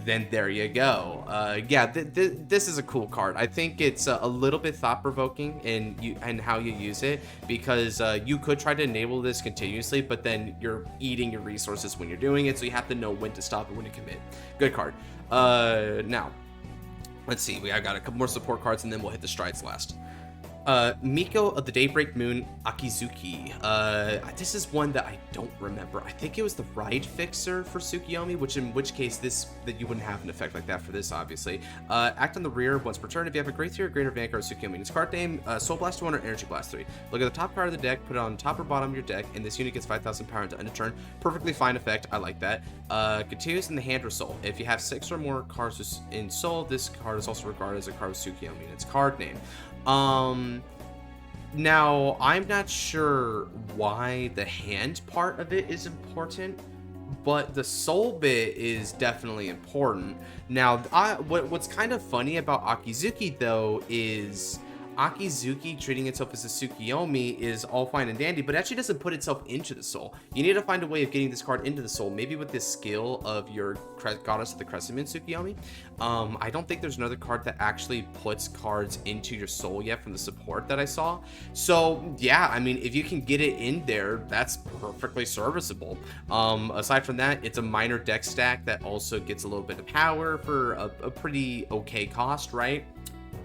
then there you go. Yeah, this is a cool card. I think it's a little bit thought-provoking in how you use it, because you could try to enable this continuously, but then you're eating your resources when you're doing it, so you have to know when to stop and when to commit. Good card. Now, let's see. I got a couple more support cards, and then we'll hit the strides last. Miko of the Daybreak Moon Akizuki. This is one that I don't remember. I think it was the Ride Fixer for Tsukiyomi, in which case that you wouldn't have an effect like that for this, obviously. Act on the rear once per turn. If you have a Grade 3 or greater Vanguard Tsukiyomi, its card name, Soul Blast 1 or Energy Blast 3. Look at the top card of the deck, put it on top or bottom of your deck, and this unit gets 5,000 power into end of turn. Perfectly fine effect. I like that. Continues in the hand or soul. If you have 6 or more cards in soul, this card is also regarded as a card with Tsukiyomi in its card name. Now, I'm not sure why the hand part of it is important, but the soul bit is definitely important. Now, what's kind of funny about Akizuki, though, is Akizuki treating itself as a Tsukiyomi is all fine and dandy, but actually doesn't put itself into the soul. You need to find a way of getting this card into the soul, maybe with this skill of your Goddess of the Crescent Moon Tsukiyomi. I don't think there's another card that actually puts cards into your soul yet from the support that I saw. So yeah, I mean, if you can get it in there, that's perfectly serviceable. Aside from that, it's a minor deck stack that also gets a little bit of power for a pretty okay cost, right?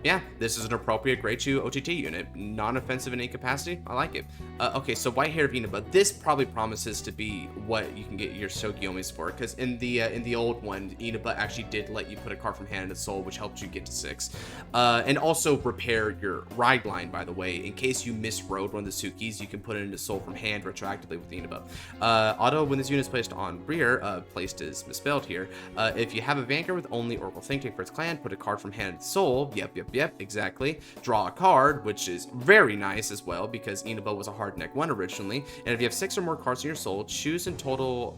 Yeah, this is an appropriate grade 2 OTT unit. Non-offensive in incapacity. I like it. Okay, so White Hair Inaba. This probably promises to be what you can get your Tsukiyomis for, because in the old one, Inaba actually did let you put a card from hand into soul, which helped you get to 6. And also repair your ride line, by the way. In case you misrode one of the Tsukis, you can put it into soul from hand retroactively with Inaba. Auto, when this unit is placed on rear, placed is misspelled here. If you have a Vanguard with only Oracle Think Tank for its clan, put a card from hand into soul. Yep. Yep, exactly. Draw a card, which is very nice as well because Inaba was a hard neck 1 originally. And if you have 6 or more cards in your soul, choose in total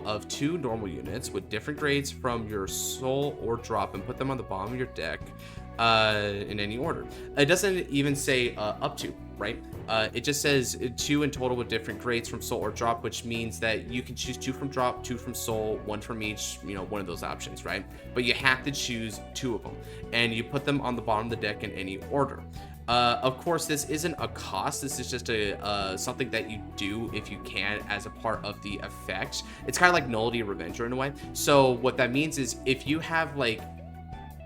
of 2 normal units with different grades from your soul or drop and put them on the bottom of your deck in any order. It doesn't even say up to, right? It just says 2 in total with different grades from soul or drop, which means that you can choose 2 from drop, 2 from soul, 1 from each, one of those options, right? But you have to choose 2 of them, and you put them on the bottom of the deck in any order. Of course, this isn't a cost. This is just a something that you do if you can as a part of the effect. It's kind of like Nullity Revenger in a way. So what that means is if you have like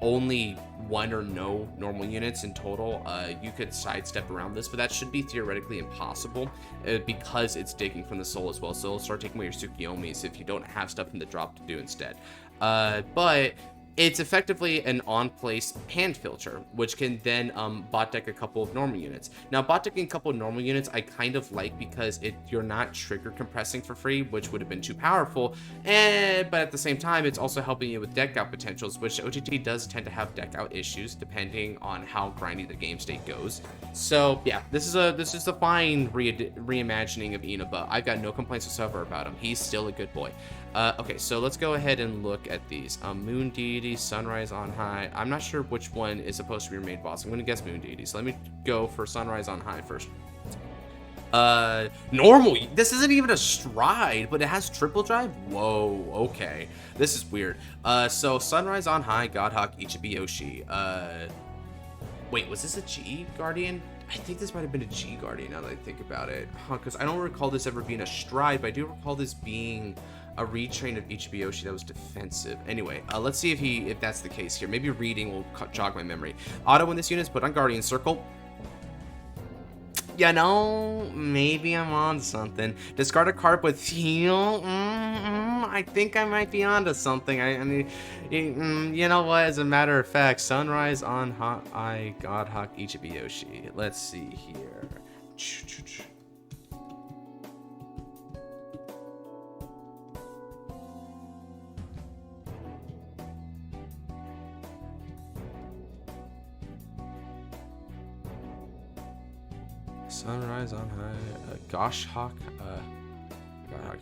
only 1 or no normal units in total, you could sidestep around this, but that should be theoretically impossible because it's digging from the soul as well. So it'll start taking away your Tsukiyomis if you don't have stuff in the drop to do instead. But it's effectively an on-place hand filter, which can then bot deck a couple of normal units. Now, bot decking a couple of normal units I kind of like because you're not trigger compressing for free, which would have been too powerful, but at the same time, it's also helping you with deck out potentials, which OTT does tend to have deck out issues depending on how grindy the game state goes. So yeah, this is a fine reimagining of Inaba. I've got no complaints whatsoever about him. He's still a good boy. Okay, so let's go ahead and look at these. Moon Deity, Sunrise on High. I'm not sure which one is supposed to be your main boss. I'm going to guess Moon Deity. So let me go for Sunrise on High first. Normal. This isn't even a stride, but it has triple drive? Whoa, okay. This is weird. So Sunrise on High, Godhawk, Ichibi Yoshi. Wait, was this a G Guardian? I think this might have been a G Guardian now that I think about it. Because I don't recall this ever being a stride, but I do recall this being a retrain of Ichibi Yoshi that was defensive. Anyway, let's see if that's the case here. Maybe reading will jog my memory. Auto when this unit is put on Guardian Circle. Maybe I'm on something. Discard a card with heal. I think I might be onto something. I mean, you know what? As a matter of fact, Sunrise on High, Godhawk, Ichibi Yoshi. Let's see here. Sunrise on High, Godhawk,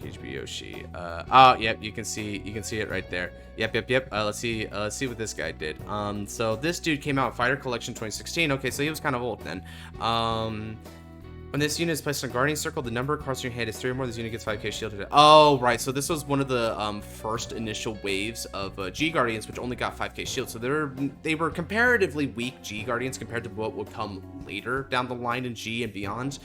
Ichibi Yoshi. Oh, yep, you can see it right there. Yep. Let's see what this guy did. So this dude came out Fighter Collection 2016. Okay, so he was kind of old then. When this unit is placed on Guardian Circle, the number of cards in your hand is 3 or more. This unit gets 5k shielded. Oh, right. So this was one of the first initial waves of G Guardians, which only got 5k shield. So they were comparatively weak G Guardians compared to what would come later down the line in G and beyond.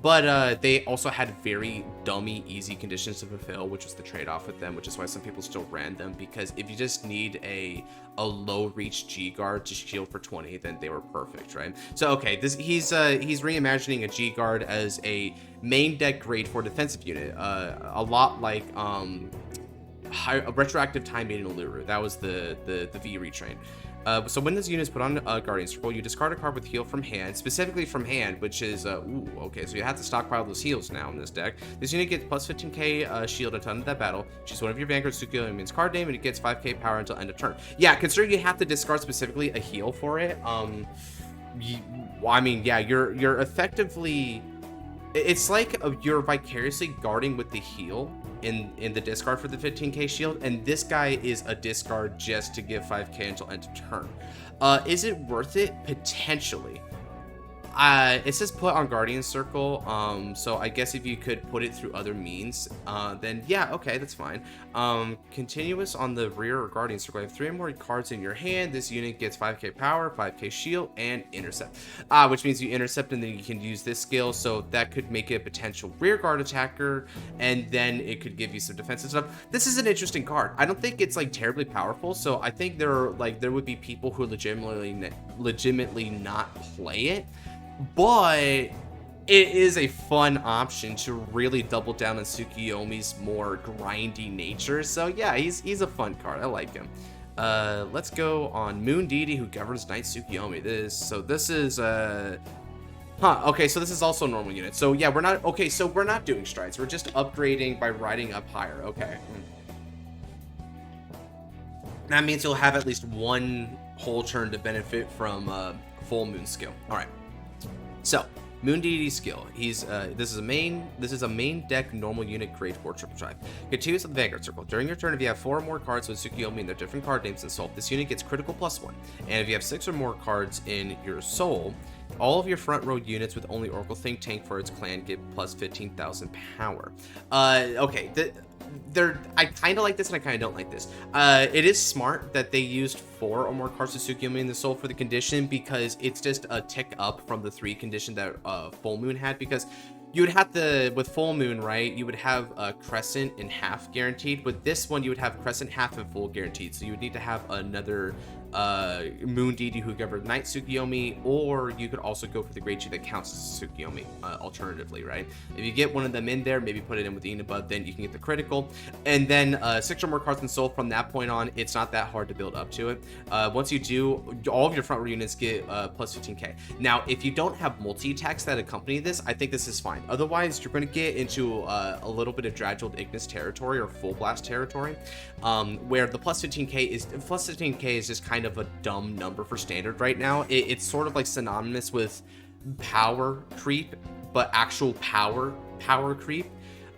But they also had very dummy easy conditions to fulfill, which was the trade-off with them, which is why some people still ran them, because if you just need a low reach G guard to shield for 20, then they were perfect, right? So okay, he's reimagining a G guard as a main deck grade for defensive unit, a lot like a retroactive time made in Uluru. That was the V retrain. So when this unit is put on Guardian Circle, you discard a card with heal from hand, specifically from hand, which is, okay, so you have to stockpile those heals now in this deck. This unit gets plus 15k shield until end of that battle. Choose one of your Vanguard Tsukiyomi's card name, and it gets 5k power until end of turn. Yeah, considering you have to discard specifically a heal for it, I mean, yeah, you're effectively... It's like you're vicariously guarding with the heal in the discard for the 15k shield, and this guy is a discard just to give 5k until end of turn. Is it worth it? Potentially. It says put on Guardian Circle, so I guess if you could put it through other means, then yeah, okay, that's fine. Continuous on the rear or Guardian Circle. You have 3 or more cards in your hand. This unit gets 5k power, 5k shield, and intercept. Which means you intercept and then you can use this skill, so that could make it a potential rear guard attacker, and then it could give you some defensive stuff. This is an interesting card. I don't think it's like terribly powerful, so I think there would be people who legitimately not play it. But it is a fun option to really double down on Tsukiyomi's more grindy nature. So yeah, he's a fun card. I like him. Let's go on Moon Deity, who governs Knight Tsukiyomi. This is okay, so this is also a normal unit. So yeah, we're not doing strides. We're just upgrading by riding up higher. Okay. That means you'll have at least one whole turn to benefit from full moon skill. All right, so Moon Deity skill. He's this is a main deck normal unit grade 4 triple drive. Continues with the Vanguard circle. During your turn, if you have 4 or more cards with Tsukuyomi and their different card names in soul, this unit gets critical +1. And if you have 6 or more cards in your soul, all of your front row units with only Oracle Think Tank for its clan get plus 15,000 power. Okay, I kind of like this and I kind of don't like this. It is smart that they used 4 or more cards of Tsukuyomi in the soul for the condition, because it's just a tick up from the 3 condition that Full Moon had, because you would have to, with Full Moon, right, you would have a Crescent and half guaranteed. With this one, you would have Crescent, half, and full guaranteed. So you would need to have another Moon Deity who governed Night Tsukuyomi, or you could also go for the Great G that counts as Tsukuyomi, alternatively, right? If you get one of them in there, maybe put it in with the Inaba, then you can get the critical. And then 6 or more cards in soul. From that point on, it's not that hard to build up to it. Once you do, all of your front row units get plus 15k. Now, if you don't have multi-attacks that accompany this, I think this is fine. Otherwise, you're going to get into a little bit of Draggled Ignis territory or Full Blast territory, where the plus 15k is just kind of a dumb number for standard right now. It's sort of like synonymous with power creep, but actual power creep.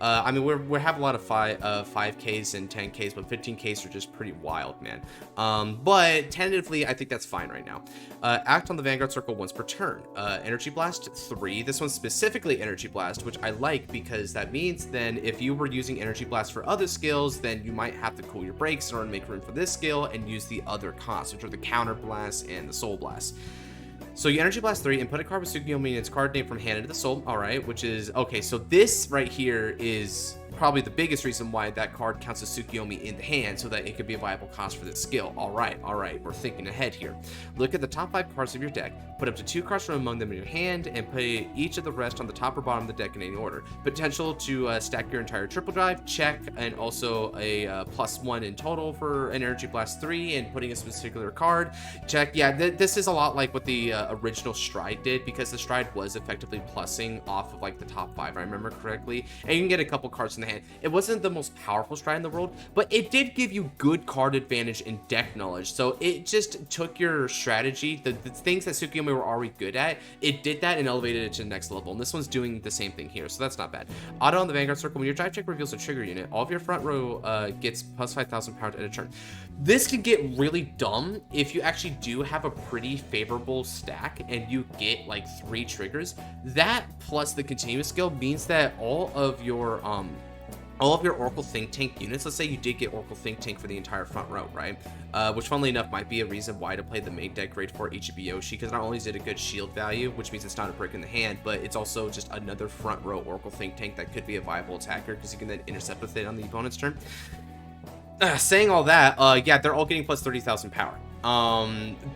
I mean, we have a lot of 5Ks and 10Ks, but 15Ks are just pretty wild, man. But tentatively, I think that's fine right now. Act on the Vanguard circle once per turn. Energy Blast 3. This one's specifically Energy Blast, which I like, because that means then if you were using Energy Blast for other skills, then you might have to cool your brakes in order to make room for this skill and use the other costs, which are the Counter Blast and the Soul Blast. So you Energy Blast 3 and put a card with Tsukuyomi and its card name from hand into the soul. All right, which is okay. So this right here is probably the biggest reason why that card counts as Tsukuyomi in the hand, so that it could be a viable cost for this skill. All right, we're thinking ahead here. Look at the top 5 cards of your deck. Put up to 2 cards from among them in your hand, and put each of the rest on the top or bottom of the deck in any order. Potential to stack your entire triple drive, check, and also a +1 in total for an Energy Blast 3, and putting a particular card, check. Yeah, this is a lot like what the original Stride did, because the Stride was effectively plussing off of like the top 5, I remember correctly, and you can get a couple cards in the hand. It wasn't the most powerful Stride in the world, but it did give you good card advantage and deck knowledge. So it just took your strategy, the things that Tsukuyomi were already good at, it did that and elevated it to the next level. And this one's doing the same thing here, so that's not bad. Auto on the Vanguard circle. When your drive check reveals a trigger unit, all of your front row gets plus 5,000 power at a turn. This can get really dumb if you actually do have a pretty favorable stack and you get like 3 triggers. That plus the continuous skill means that all of your Oracle Think Tank units, let's say you did get Oracle Think Tank for the entire front row, right? Which funnily enough might be a reason why to play the main deck grade 4 Ichibi Yoshi, because not only is it a good shield value, which means it's not a brick in the hand, but it's also just another front row Oracle Think Tank that could be a viable attacker, because you can then intercept with it on the opponent's turn. Saying all that, yeah, they're all getting plus 30,000 power.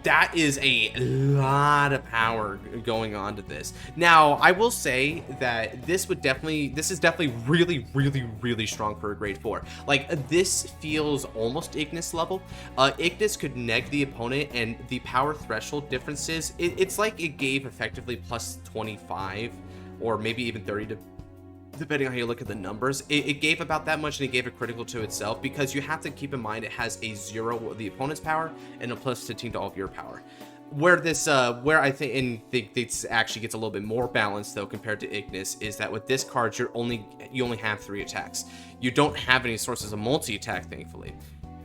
That is a lot of power going on to this. Now, I will say that this is definitely really, really, really strong for a grade 4. Like, this feels almost Ignis level. Ignis could neg the opponent, and the power threshold differences, it's like it gave effectively plus 25, or maybe even 30 depending on how you look at the numbers. It gave about that much, and it gave a critical to itself, because you have to keep in mind it has a 0 of the opponent's power and a plus 15 to all of your power. Where this, where I think this actually gets a little bit more balanced though compared to Ignis, is that with this card you only have 3 attacks. You don't have any sources of multi-attack, thankfully.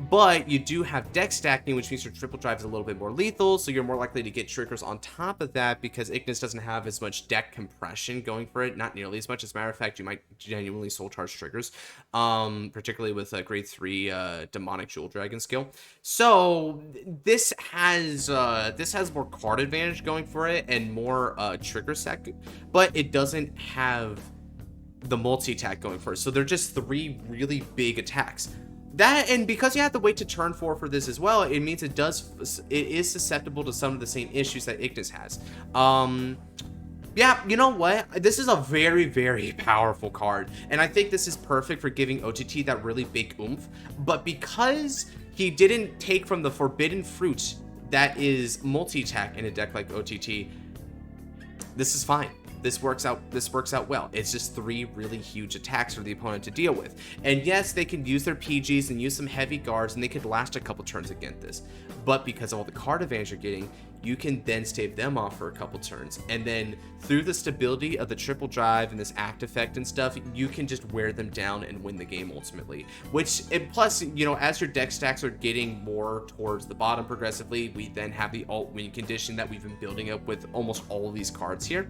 But you do have deck stacking, which means your triple drive is a little bit more lethal, so you're more likely to get triggers on top of that, because Ignis doesn't have as much deck compression going for it, not nearly as much. As a matter of fact, you might genuinely soul charge triggers, particularly with a grade 3 demonic jewel dragon skill. So this has more card advantage going for it and more trigger sec, but it doesn't have the multi-attack going for it. So they're just 3 really big attacks. That, and because you have to wait to turn 4 for this as well, it means it is susceptible to some of the same issues that Ignis has. Yeah, you know what? This is a very, very powerful card, and I think this is perfect for giving OTT that really big oomph. But because he didn't take from the forbidden fruit that is multi-attack in a deck like OTT, this is fine. this works out well. It's just 3 really huge attacks for the opponent to deal with. And yes, they can use their PGs and use some heavy guards, and they could last a couple turns against this. But because of all the card advantage you're getting, you can then stave them off for a couple turns. And then through the stability of the triple drive and this act effect and stuff, you can just wear them down and win the game ultimately. Which, and plus, you know, as your deck stacks are getting more towards the bottom progressively, we then have the alt win condition that we've been building up with almost all of these cards here.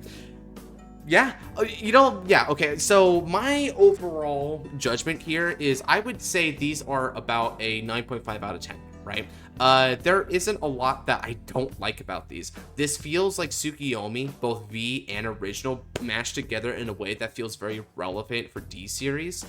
Yeah, you know, yeah, okay, so my overall judgment here is I would say these are about a 9.5 out of 10, right? There isn't a lot that I don't like about these. This feels like Tsukiyomi, both V and original, mashed together in a way that feels very relevant for D-Series.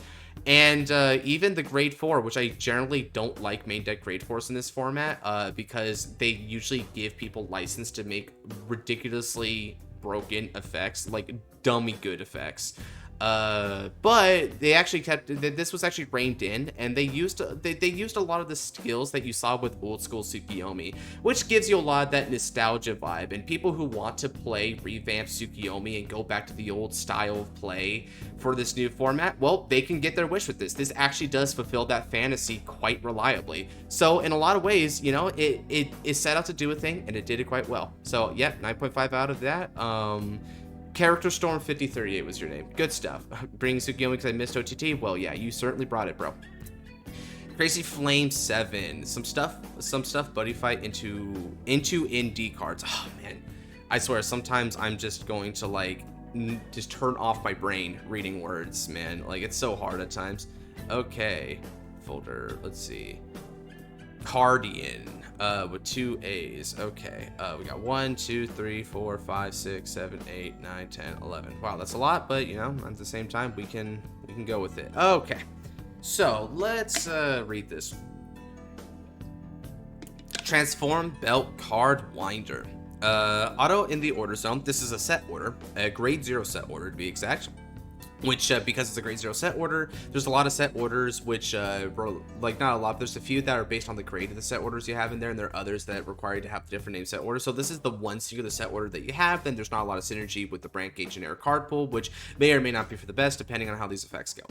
And even the grade 4, which I generally don't like main deck grade 4s in this format, because they usually give people license to make ridiculously broken effects, like dummy good effects. But they actually kept, this was actually reined in, and they used a lot of the skills that you saw with old school Tsukiyomi, which gives you a lot of that nostalgia vibe. And people who want to play revamped Tsukiyomi and go back to the old style of play for this new format, well, they can get their wish with this. This actually does fulfill that fantasy quite reliably. So in a lot of ways, you know, it set out to do a thing, and it did it quite well. So yeah, 9.5 out of that. Character Storm 5038 was your name. Good stuff. Bringing Tsukiyomi because I missed OTT. Well, yeah, you certainly brought it, bro. Crazy Flame 7. Some stuff buddy fight into ND cards. Oh man, I swear sometimes I'm just going to like just turn off my brain reading words, man. Like it's so hard at times. Okay, folder. Let's see. Cardian. With 2 A's. Okay, we got 1, 2, 3, 4, 5, 6, 7, 8, 9, 10, 11. Wow, that's a lot, but you know, at the same time, we can go with it. Okay, so let's read this. Transform Belt Card Winder. Auto in the order zone. This is a set order, a grade 0 set order to be exact. Which, because it's a grade 0 set order, there's a lot of set orders which, like, not a lot, but there's a few that are based on the grade of the set orders you have in there, and there are others that require you to have different name set orders. So this is the one singular set order that you have. Then there's not a lot of synergy with the brand gate generic card pool, which may or may not be for the best, depending on how these effects go.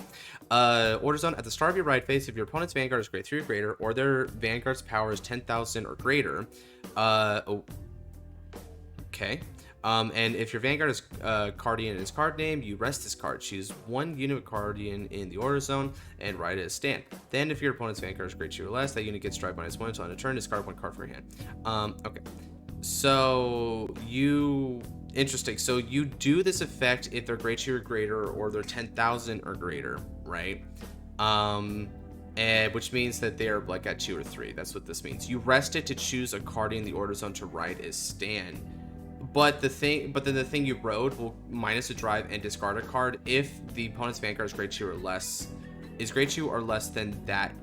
Order zone. At the start of your ride phase, if your opponent's Vanguard is grade 3 or greater, or their Vanguard's power is 10,000 or greater, okay. And if your Vanguard is Cardian in its card name, you rest this card. Choose 1 unit of Cardian in the order zone and ride it as stand. Then, if your opponent's Vanguard is grade 2 or less, that unit gets strike -1 until on a turn. Discard 1 card for your hand. Okay. So interesting. So you do this effect if they're grade 2 or greater, or they're 10,000 or greater, right? And which means that they're like at 2 or 3. That's what this means. You rest it to choose a card in the order zone to ride as stand. But then the thing you rode will minus a drive and discard a card if the opponent's Vanguard is grade 2 or less. Is grade 2 or less than that,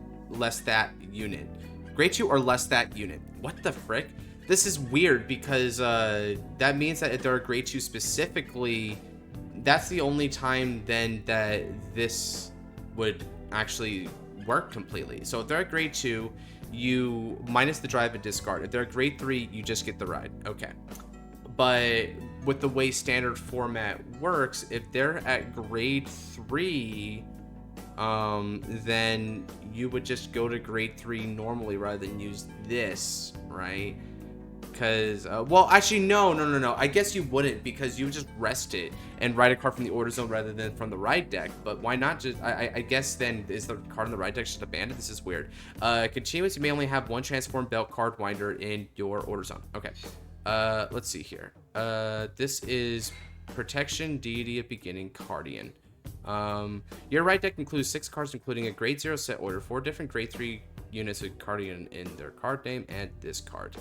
that unit. Grade 2 or less that unit. What the frick? This is weird because that means that if they're a grade 2 specifically, that's the only time then that this would actually work completely. So if they're at grade 2, you minus the drive and discard. If they're at grade 3, you just get the ride. Okay. But with the way standard format works, if they're at grade 3, then you would just go to grade 3 normally rather than use this, right? Because, well, actually, no. I guess you wouldn't, because you would just rest it and ride a card from the order zone rather than from the ride deck. But why not just, I guess then, is the card in the ride deck just abandoned? This is weird. Continuous, you may only have 1 Transform Belt Card Winder in your order zone. Okay. Let's see here. This is Protection, Deity of Beginning, Cardian. Your right deck includes 6 cards, including a grade 0 set order, 4 different grade 3 units with Cardian in their card name, and this card.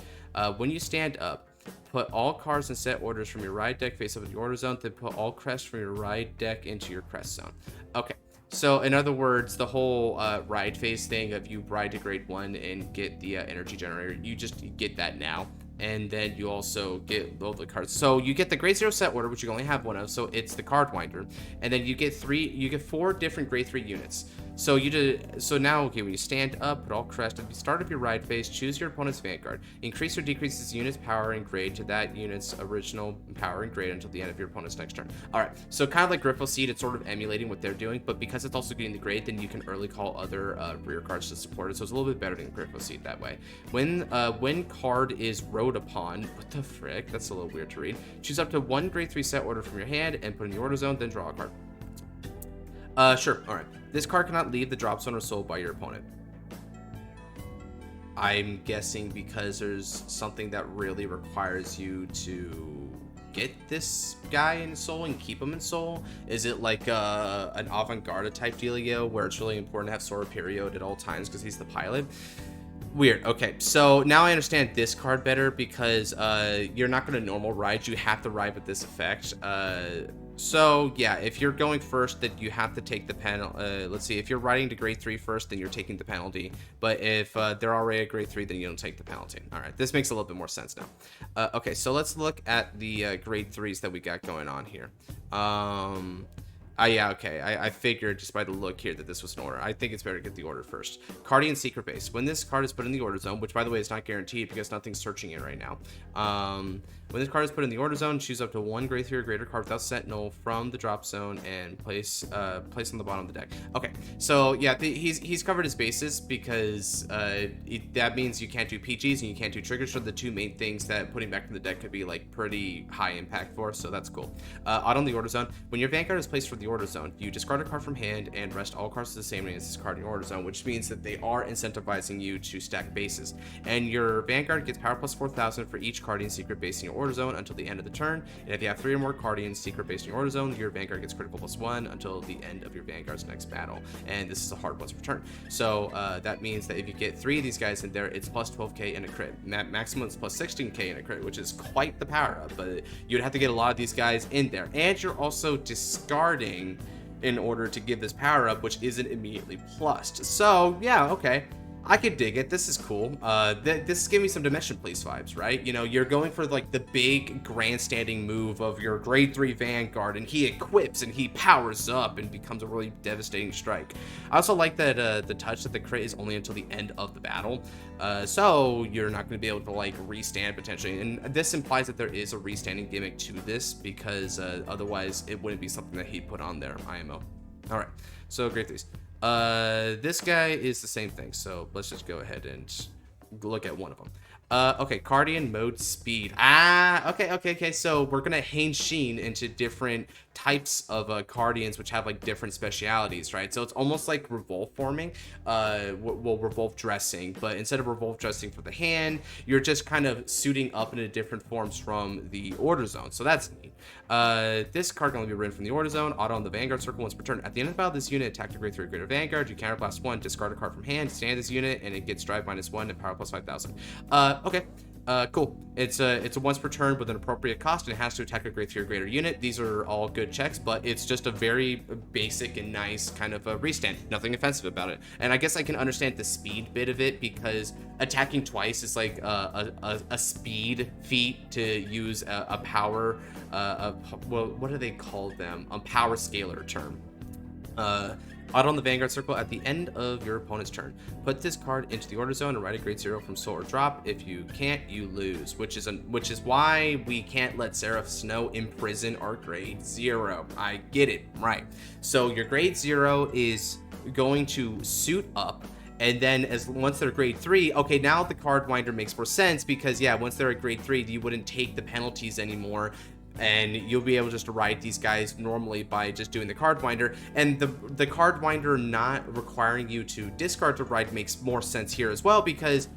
When you stand up, put all cards and set orders from your ride deck face up in the order zone, then put all crests from your ride deck into your crest zone. Okay. So, in other words, the whole ride phase thing of you ride to grade 1 and get the energy generator, you just get that now. And then you also get all the cards. So you get the grade 0 set order, which you only have 1 of, so it's the card winder. And then you get 4 different grade 3 units. So now, okay, when you stand up, put all crest. At the start of your ride phase, choose your opponent's Vanguard. Increase or decrease this unit's power and grade to that unit's original power and grade until the end of your opponent's next turn. All right, so kind of like Griffle Seed, it's sort of emulating what they're doing, but because it's also getting the grade, then you can early call other rear cards to support it. So it's a little bit better than Griffle Seed that way. When card is rode upon, what the frick? That's a little weird to read. Choose up to one grade 3 set order from your hand and put in the order zone, then draw a card. Sure. All right. This card cannot leave the drop zone or sold by your opponent. I'm guessing because there's something that really requires you to get this guy in soul and keep him in soul. Is it like an avant-garde type dealio where it's really important to have Sora Period at all times because he's the pilot? Weird. Okay, so now I understand this card better because you're not going to normal ride. You have to ride with this effect. So yeah, if you're going first, then you have to take the penalty. Let's see, if you're riding to grade 3 first, then you're taking the penalty. But if they're already at grade 3, then you don't take the penalty. All right, this makes a little bit more sense now. Okay, so let's look at the grade 3s that we got going on here. Yeah, okay. I figured just by the look here that this was an order. I think it's better to get the order first. Guardian Secret Base. When this card is put in the order zone, which by the way is not guaranteed because nothing's searching it right now. When this card is put in the order zone, choose up to one grade 3 or greater card without Sentinel from the drop zone and place on the bottom of the deck. Okay, so yeah, he's covered his bases because that means you can't do PGs and you can't do triggers for the two main things that putting back in the deck could be like pretty high impact for, so that's cool. Out on the order zone, when your Vanguard is placed for the order zone, you discard a card from hand and rest all cards to the same name as this card in your order zone, which means that they are incentivizing you to stack bases. And your Vanguard gets power plus 4,000 for each Guardian Secret Base in your order zone until the end of the turn. And if you have 3 or more Guardians Secret Base in your order zone, your Vanguard gets critical plus 1 until the end of your Vanguard's next battle. And this is a hard once per turn. So that means that if you get 3 of these guys in there, it's plus 12k in a crit. Maximum is plus 16k in a crit, which is quite the power up. But you'd have to get a lot of these guys in there. And you're also discarding in order to give this power up, which isn't immediately plussed. So yeah, okay, I could dig it. This is cool. This is giving me some Dimension Police vibes, right? You know, you're going for like the big grandstanding move of your grade 3 Vanguard, and he equips and he powers up and becomes a really devastating strike. I also like that the touch that the crit is only until the end of the battle, so you're not going to be able to like restand potentially. And this implies that there is a restanding gimmick to this because otherwise it wouldn't be something that he put on there. IMO. All right, so grade 3s. This guy is the same thing, so let's just go ahead and look at one of them. Okay, Guardian Mode Speed. Okay, so we're gonna Henshin into different types of Guardians, which have like different specialities, right? So it's almost like revolve forming, well, revolve dressing, but instead of revolve dressing for the hand, you're just kind of suiting up into different forms from the order zone, so that's neat. This card can only be written from the order zone, auto on the Vanguard circle once per turn. At the end of the battle, this unit attacked a grade 3 or greater Vanguard, you counterblast 1, discard a card from hand, stand this unit, and it gets drive -1 and power plus 5,000. Okay. Cool. It's a once per turn with an appropriate cost, and it has to attack a grade 3 or greater unit. These are all good checks, but it's just a very basic and nice kind of a restand. Nothing offensive about it. And I guess I can understand the speed bit of it because attacking twice is like a speed feat to use a power, well, what do they call them? A power scalar term. Out on the Vanguard circle at the end of your opponent's turn. Put this card into the order zone and write a grade 0 from soul or drop. If you can't, you lose, which is why we can't let Seraph Snow imprison our grade 0. I get it, right? So your grade 0 is going to suit up, and then once they're grade 3, okay, now the card winder makes more sense because yeah, once they're at grade 3, you wouldn't take the penalties anymore. And you'll be able just to ride these guys normally by just doing the card winder, and the card winder not requiring you to discard to ride makes more sense here as well because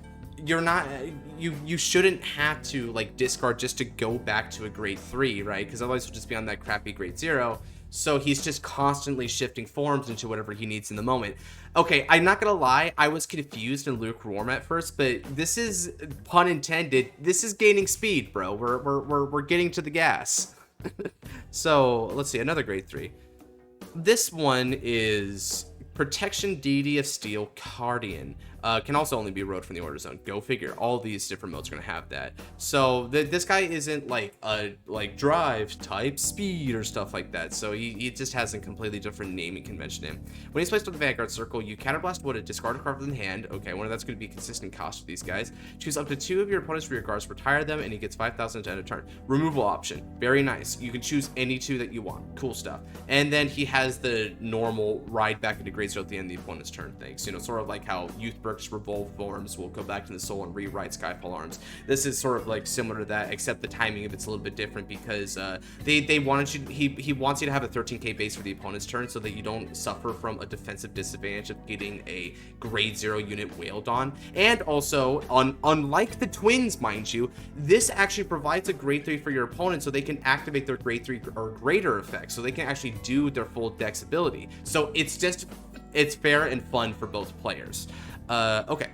you're not you shouldn't have to like discard just to go back to a grade 3, right? Because otherwise you'll just be on that crappy grade 0. So he's just constantly shifting forms into whatever he needs in the moment. Okay, I'm not gonna lie, I was confused and lukewarm at first, but this is, pun intended, this is gaining speed, bro. We're getting to the gas. So let's see, another grade 3. This one is Protection Deity of Steel Guardian. can also only be rode from the order zone. Go figure. All these different modes are going to have that. So this guy isn't like a drive type speed or stuff like that. So he just has a completely different naming convention in. When he's placed on the Vanguard circle, you counterblast wood, discard a card from the hand. Okay, one of that's going to be consistent cost for these guys. Choose up to 2 of your opponent's rear guards, retire them, and he gets 5,000 to end a turn. Removal option. Very nice. You can choose any 2 that you want. Cool stuff. And then he has the normal ride back into Grade Zero at the end of the opponent's turn things. You know, sort of like how Youthberg's Revolve Arms will go back to the soul and rewrite Skyfall Arms. This is sort of like similar to that, except the timing of it's a little bit different because they wanted you. He wants you to have a 13k base for the opponent's turn so that you don't suffer from a defensive disadvantage of getting a Grade 0 unit wailed on. And also, unlike the twins, mind you, this actually provides a Grade 3 for your opponent so they can activate their Grade 3 or greater effects, so they can actually do their full dex ability. So it's fair and fun for both players. Okay,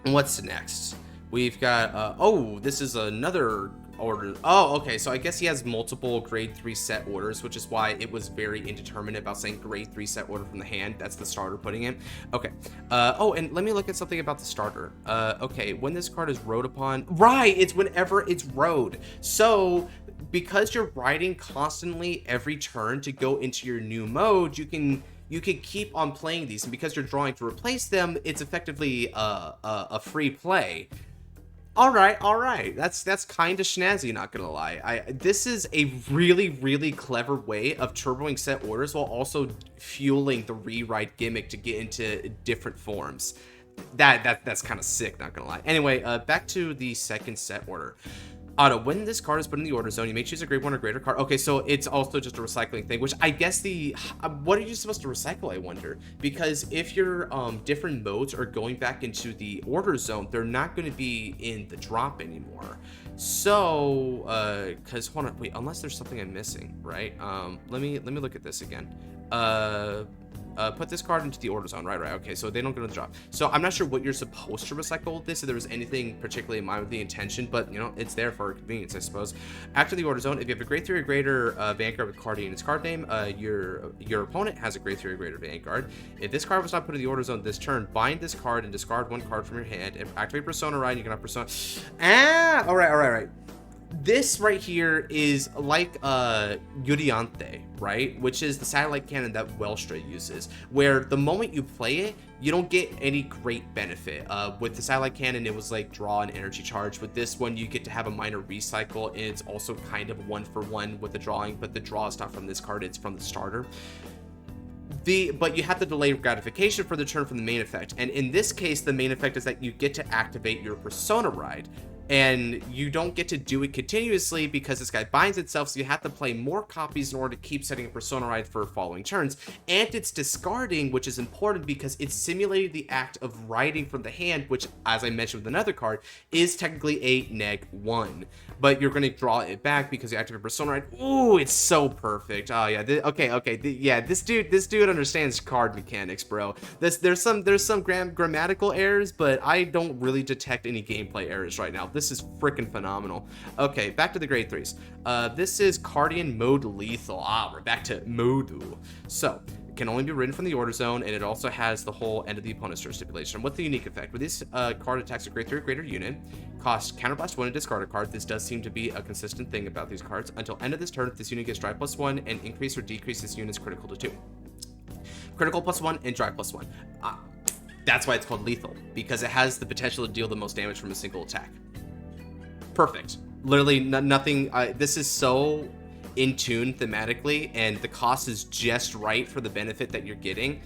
what's next? We've got oh, this is another order. Oh, okay, so I guess he has multiple Grade 3 set orders, which is why it was very indeterminate about saying Grade 3 set order from the hand. That's the starter putting in. Okay. Oh, and let me look at something about the starter. Okay, when this card is rode upon, right, it's whenever it's rode. So because you're riding constantly every turn to go into your new mode, you can keep on playing these, and because you're drawing to replace them, it's effectively a free play. All right. That's kind of snazzy, not gonna lie. This is a really clever way of turboing set orders while also fueling the rewrite gimmick to get into different forms. That's kind of sick, not gonna lie. Anyway, back to the second set order. Auto, when this card is put in the order zone, you may choose a grade 1 or greater card. Okay, so it's also just a recycling thing, which I guess what are you supposed to recycle, I wonder? Because if your different modes are going back into the order zone, they're not going to be in the drop anymore. So, because, hold on, wait, unless there's something I'm missing, right? Let me look at this again. Put this card into the order zone. Right. Okay, so they don't go to the drop. So I'm not sure what you're supposed to recycle with this, if there was anything particularly in mind with the intention, but, you know, it's there for convenience, I suppose. After the order zone, if you have a Grade 3 or greater Vanguard with card in its card name, your opponent has a Grade 3 or greater Vanguard. If this card was not put in the order zone this turn, bind this card and discard 1 card from your hand. And activate Persona Ride, you can have Persona... All right. This right here is like Yuriante, right? Which is the satellite cannon that Welstra uses, where the moment you play it, you don't get any great benefit. With the satellite cannon, it was like draw an energy charge. With this one, you get to have a minor recycle, and it's also kind of 1-for-1 with the drawing, but the draw is not from this card, it's from the starter. But you have to delay gratification for the turn from the main effect, and in this case, the main effect is that you get to activate your Persona Ride. And you don't get to do it continuously because this guy binds itself, so you have to play more copies in order to keep setting a Persona Ride for following turns. And it's discarding, which is important because it's simulating the act of riding from the hand, which, as I mentioned with another card, is technically a -1. But you're going to draw it back because you activate Persona Ride. Ooh, it's so perfect. Oh yeah, yeah. This dude understands card mechanics, bro. There's some grammatical errors, but I don't really detect any gameplay errors right now. This is freaking phenomenal. Okay, back to the Grade 3s. This is Cardian Mode Lethal. We're back to Modu. So, it can only be written from the order zone, and it also has the whole end of the opponent's turn stipulation. What's the unique effect? When this card attacks a Grade 3 or greater unit, cost counterblast 1 and discard a card. This does seem to be a consistent thing about these cards. Until end of this turn, if this unit gets drive +1 and increase or decrease this unit's critical to 2. Critical +1 and drive +1. That's why it's called lethal, because it has the potential to deal the most damage from a single attack. Perfect. Literally nothing. This is so in tune thematically, and the cost is just right for the benefit that you're getting,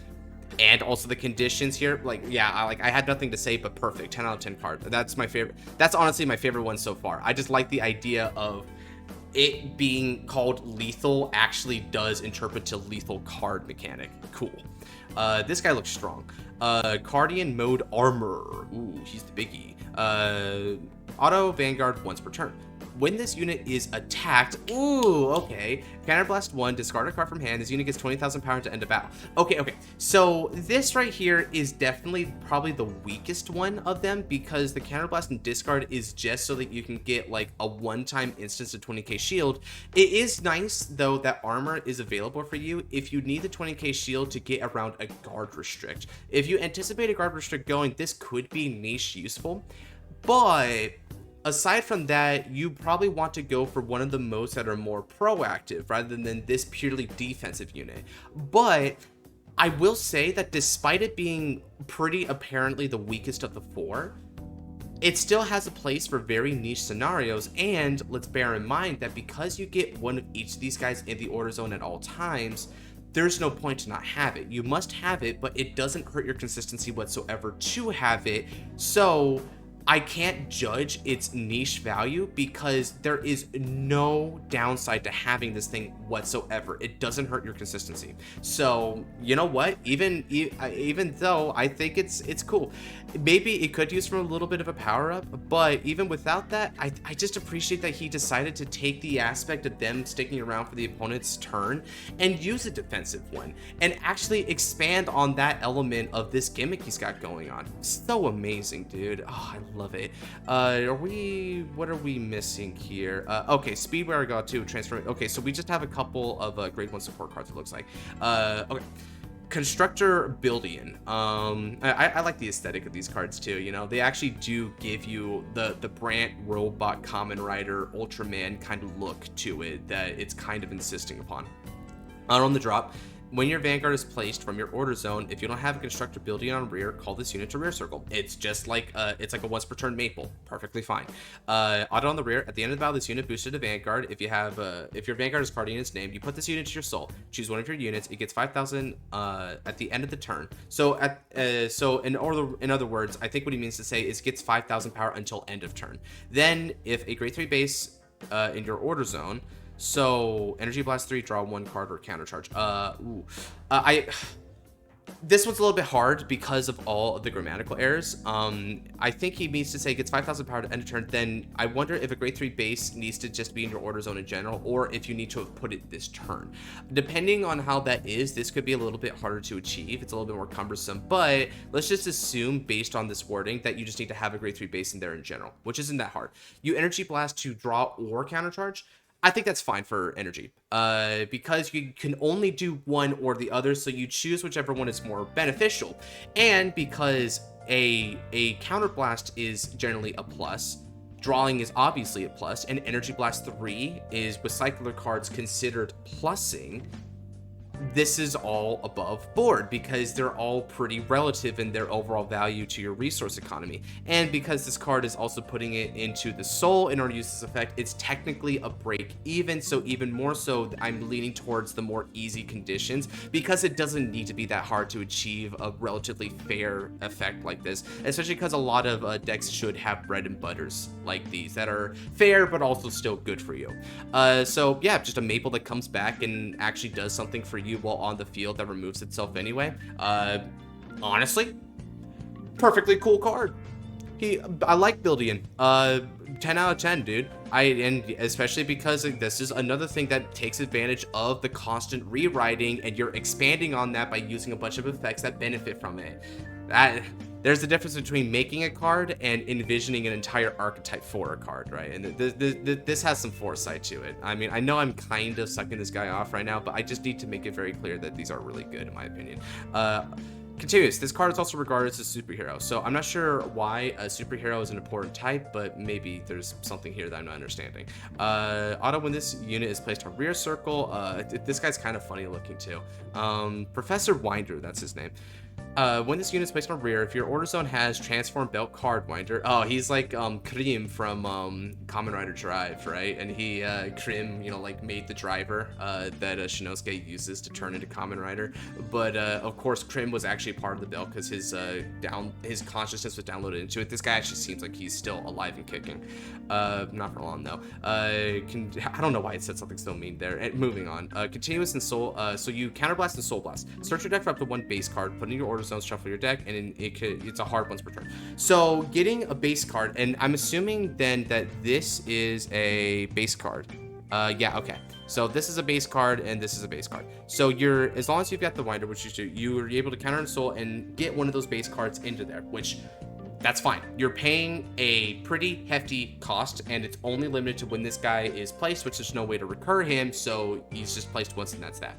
and also the conditions here. Like, yeah, I had nothing to say but perfect. 10 out of 10 card. That's my favorite. That's honestly my favorite one so far. I just like the idea of it being called lethal actually does interpret to lethal card mechanic. Cool. This guy looks strong. Cardian Mode Armor. Ooh, he's the biggie. Auto Vanguard once per turn. When this unit is attacked, ooh, okay. Counterblast 1, discard a card from hand. This unit gets 20,000 power to end a battle. Okay. So this right here is definitely probably the weakest one of them, because the Counterblast and discard is just so that you can get like a one-time instance of 20k shield. It is nice though that armor is available for you if you need the 20k shield to get around a guard restrict. If you anticipate a guard restrict going, this could be niche useful, but aside from that, you probably want to go for one of the modes that are more proactive rather than this purely defensive unit. But I will say that despite it being pretty apparently the weakest of the four, it still has a place for very niche scenarios. And let's bear in mind that because you get one of each of these guys in the order zone at all times, there's no point to not have it. You must have it, but it doesn't hurt your consistency whatsoever to have it. So I can't judge its niche value because there is no downside to having this thing whatsoever. It doesn't hurt your consistency. So you know what? Even though I think it's cool, maybe it could use from a little bit of a power up, but even without that, I just appreciate that he decided to take the aspect of them sticking around for the opponent's turn and use a defensive one and actually expand on that element of this gimmick he's got going on. So amazing, dude. Oh, I love it. What are we missing here? Okay, speed where I got to transfer. Okay, so we just have a couple of grade 1 support cards, it looks like. Okay. Constructor Buildian. I like the aesthetic of these cards too. You know, they actually do give you the Brant Robot Kamen Rider Ultraman kind of look to it that it's kind of insisting upon. On the drop, when your Vanguard is placed from your order zone, if you don't have a Constructor Buildian on rear, call this unit to rear circle. It's just like it's like a once per turn Maple, perfectly fine. Auto on the rear. At the end of the battle, this unit boosted to Vanguard. If your Vanguard is card unit's name, you put this unit to your soul. Choose one of your units. It gets 5,000 at the end of the turn. So in other words, I think what he means to say is it gets 5,000 power until end of turn. Then if a grade 3 base in your order zone. So Energy Blast 3, draw 1 card or countercharge. This one's a little bit hard because of all of the grammatical errors. I think he means to say gets 5,000 power to end of turn. Then I wonder if a grade 3 base needs to just be in your order zone in general, or if you need to have put it this turn. Depending on how that is, this could be a little bit harder to achieve. It's a little bit more cumbersome, but let's just assume based on this wording that you just need to have a grade 3 base in there in general, which isn't that hard. You Energy Blast to draw or countercharge. I think that's fine for energy, because you can only do one or the other, so you choose whichever one is more beneficial. And because a counterblast is generally a plus, drawing is obviously a plus, and Energy Blast 3 is with cycler cards considered plussing, this is all above board because they're all pretty relative in their overall value to your resource economy. And because this card is also putting it into the soul in order to use this effect, it's technically a break even. So even more so, I'm leaning towards the more easy conditions because it doesn't need to be that hard to achieve a relatively fair effect like this, especially because a lot of decks should have bread and butters like these that are fair but also still good for you. So yeah, just a Maple that comes back and actually does something for you while on the field that removes itself anyway. Honestly, perfectly cool card. I like Buildian. 10 out of 10, dude. And especially because this is another thing that takes advantage of the constant rewriting, and you're expanding on that by using a bunch of effects that benefit from it. There's the difference between making a card and envisioning an entire archetype for a card, right? And this has some foresight to it. I mean, I know I'm kind of sucking this guy off right now, but I just need to make it very clear that these are really good, in my opinion. Continues. This card is also regarded as a superhero, so I'm not sure why a superhero is an important type, but maybe there's something here that I'm not understanding. Auto, when this unit is placed on rear circle, this guy's kind of funny looking too. Professor Winder, that's his name. When this unit is placed on rear, if your order zone has transform belt card Winder, oh, he's like Krim from Kamen Rider Drive, right? And he Krim, you know, like made the driver that Shinosuke uses to turn into Kamen Rider. But of course, Krim was actually part of the belt because his consciousness was downloaded into it. This guy actually seems like he's still alive and kicking. Not for long though. I don't know why it said something so mean there. And moving on. Continuous and soul. So you counterblast and soul blast. Search your deck for up to one base card. Put in your order zones, shuffle your deck, and it's a hard once per turn. So getting a base card, and I'm assuming then that this is a base card. Yeah, okay. So this is a base card, and this is a base card. So as long as you've got the Winder, which you do, you are able to counter Soul and get one of those base cards into there, which that's fine. You're paying a pretty hefty cost, and it's only limited to when this guy is placed, which there's no way to recur him, so he's just placed once, and that's that.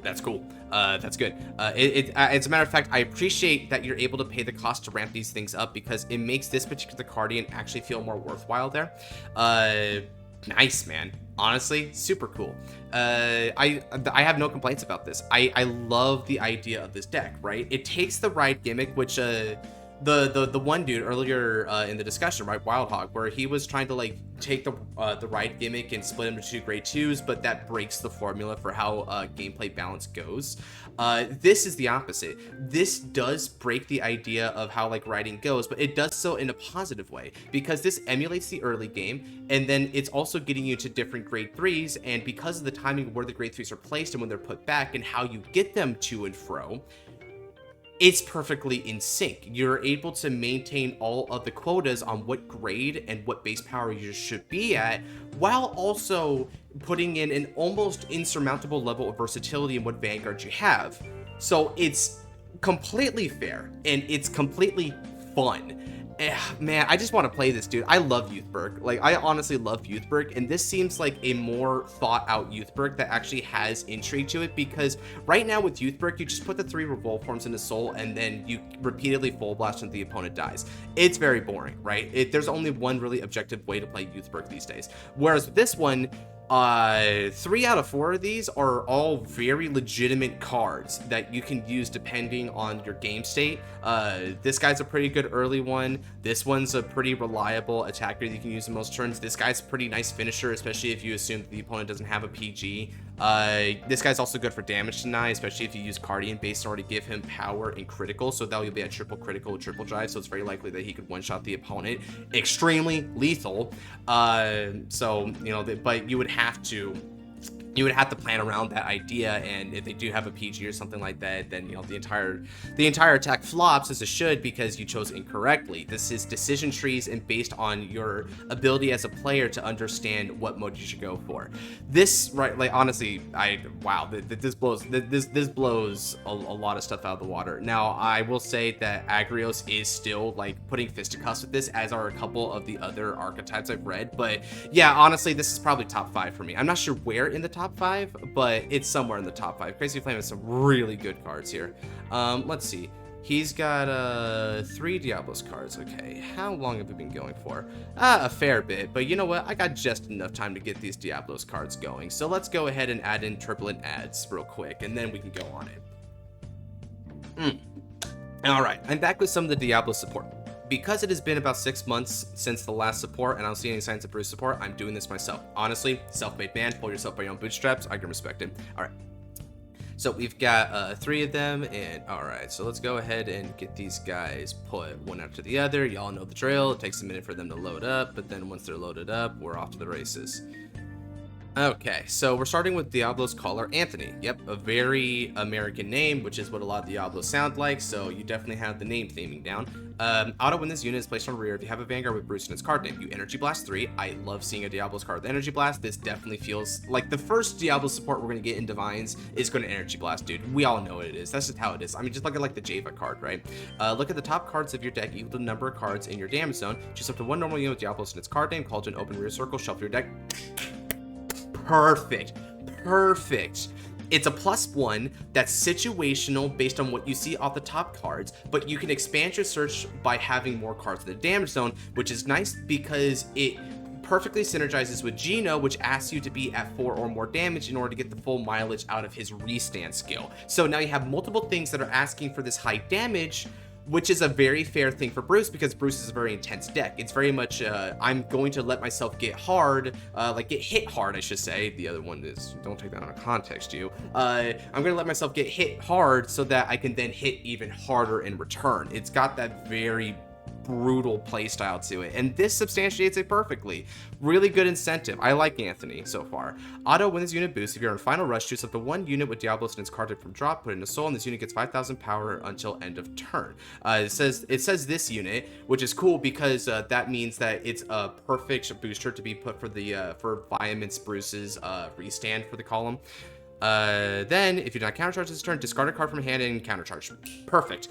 That's cool. That's good. As a matter of fact, I appreciate that you're able to pay the cost to ramp these things up, because it makes this particular Cardian actually feel more worthwhile there. Nice, man. Honestly, super cool. I have no complaints about this. I love the idea of this deck, right? It takes the ride gimmick, which the one dude earlier in the discussion, right, Wildhog, where he was trying to like take the ride gimmick and split into 2 grade 2s, but that breaks the formula for how gameplay balance goes. This is the opposite. This does break the idea of how like riding goes, but it does so in a positive way, because this emulates the early game, and then it's also getting you to different grade 3s, and because of the timing of where the grade 3s are placed and when they're put back and how you get them to and fro, it's perfectly in sync. You're able to maintain all of the quotas on what grade and what base power you should be at, while also putting in an almost insurmountable level of versatility in what Vanguard you have. So it's completely fair, and it's completely fun. Man, I just want to play this, dude. I love Youthberg. Like, I honestly love Youthberg, and this seems like a more thought out Youthberg that actually has intrigue to it, because right now with Youthberg, you just put the 3 revolve forms into Soul, and then you repeatedly full blast until the opponent dies. It's very boring, right? There's only one really objective way to play Youthberg these days. Whereas with this one, 3 out of 4 of these are all very legitimate cards that you can use depending on your game state. This guy's a pretty good early one. This one's a pretty reliable attacker that you can use in most turns. This guy's a pretty nice finisher, especially if you assume that the opponent doesn't have a PG. This guy's also good for damage deny, especially if you use Cardian base to already give him power and critical, so that will be a triple critical with triple drive, so it's very likely that he could one-shot the opponent. Extremely lethal. So, you know, but you would have to plan around that idea, and if they do have a PG or something like that, then, you know, the entire attack flops, as it should, because you chose incorrectly. This is decision trees and based on your ability as a player to understand what mode you should go for. This, right, like, honestly, wow, this blows a lot of stuff out of the water. Now, I will say that Agrios is still like putting fisticuffs with this, as are a couple of the other archetypes I've read, but yeah, honestly, this is probably top 5 for me. I'm not sure where in the top 5, but it's somewhere in the top 5. Crazy Flame has some really good cards here. Let's see. He's got 3 Diablos cards. Okay, how long have we been going for? A fair bit, but you know what? I got just enough time to get these Diablos cards going. So let's go ahead and add in triplet ads real quick, and then we can go on it. All right, I'm back with some of the Diablo support. Because it has been about 6 months since the last support, and I don't see any signs of Bruce support, I'm doing this myself. Honestly, self-made man, pull yourself by your own bootstraps. I can respect it. All right. So we've got 3 of them, and all right, so let's go ahead and get these guys put one after the other. Y'all know the drill. It takes a minute for them to load up, but then once they're loaded up, we're off to the races. Okay, so we're starting with Diablo's caller, Anthony. Yep, a very American name, which is what a lot of Diablos sound like, so you definitely have the name theming down. Auto when this unit is placed on rear, if you have a Vanguard with Bruce in its card name, you Energy Blast 3. I love seeing a Diablo's card with Energy Blast. This definitely feels like the first Diablo support we're going to get in Divines is going to Energy Blast, dude. We all know what it is. That's just how it is. I mean, just look at like the Java card, right? Look at the top cards of your deck equal to the number of cards in your damage zone. Choose up to 1 normal unit with Diablos in its card name, call it an open rear circle, shuffle your deck. Perfect. It's a +1 that's situational based on what you see off the top cards, but you can expand your search by having more cards in the damage zone, which is nice because it perfectly synergizes with Gino, which asks you to be at 4 or more damage in order to get the full mileage out of his restand skill. So now you have multiple things that are asking for this high damage, which is a very fair thing for Bruce, because Bruce is a very intense deck. It's very much, I'm going to let myself get hard, like get hit hard, I should say. The other one is, don't take that out of context, you. I'm going to let myself get hit hard so that I can then hit even harder in return. It's got that very brutal playstyle to it, and this substantiates it perfectly. Really good incentive. I like Anthony so far. Auto when this unit boosts. If you're in final rush, choose up to one unit with Diablos in its card type from drop, put it in a soul, and this unit gets 5,000 power until end of turn. It says this unit, which is cool because that means that it's a perfect booster to be put for the for Vehement Bruce's restand for the column. Then, if you do not countercharge this turn, discard a card from hand and countercharge. Perfect.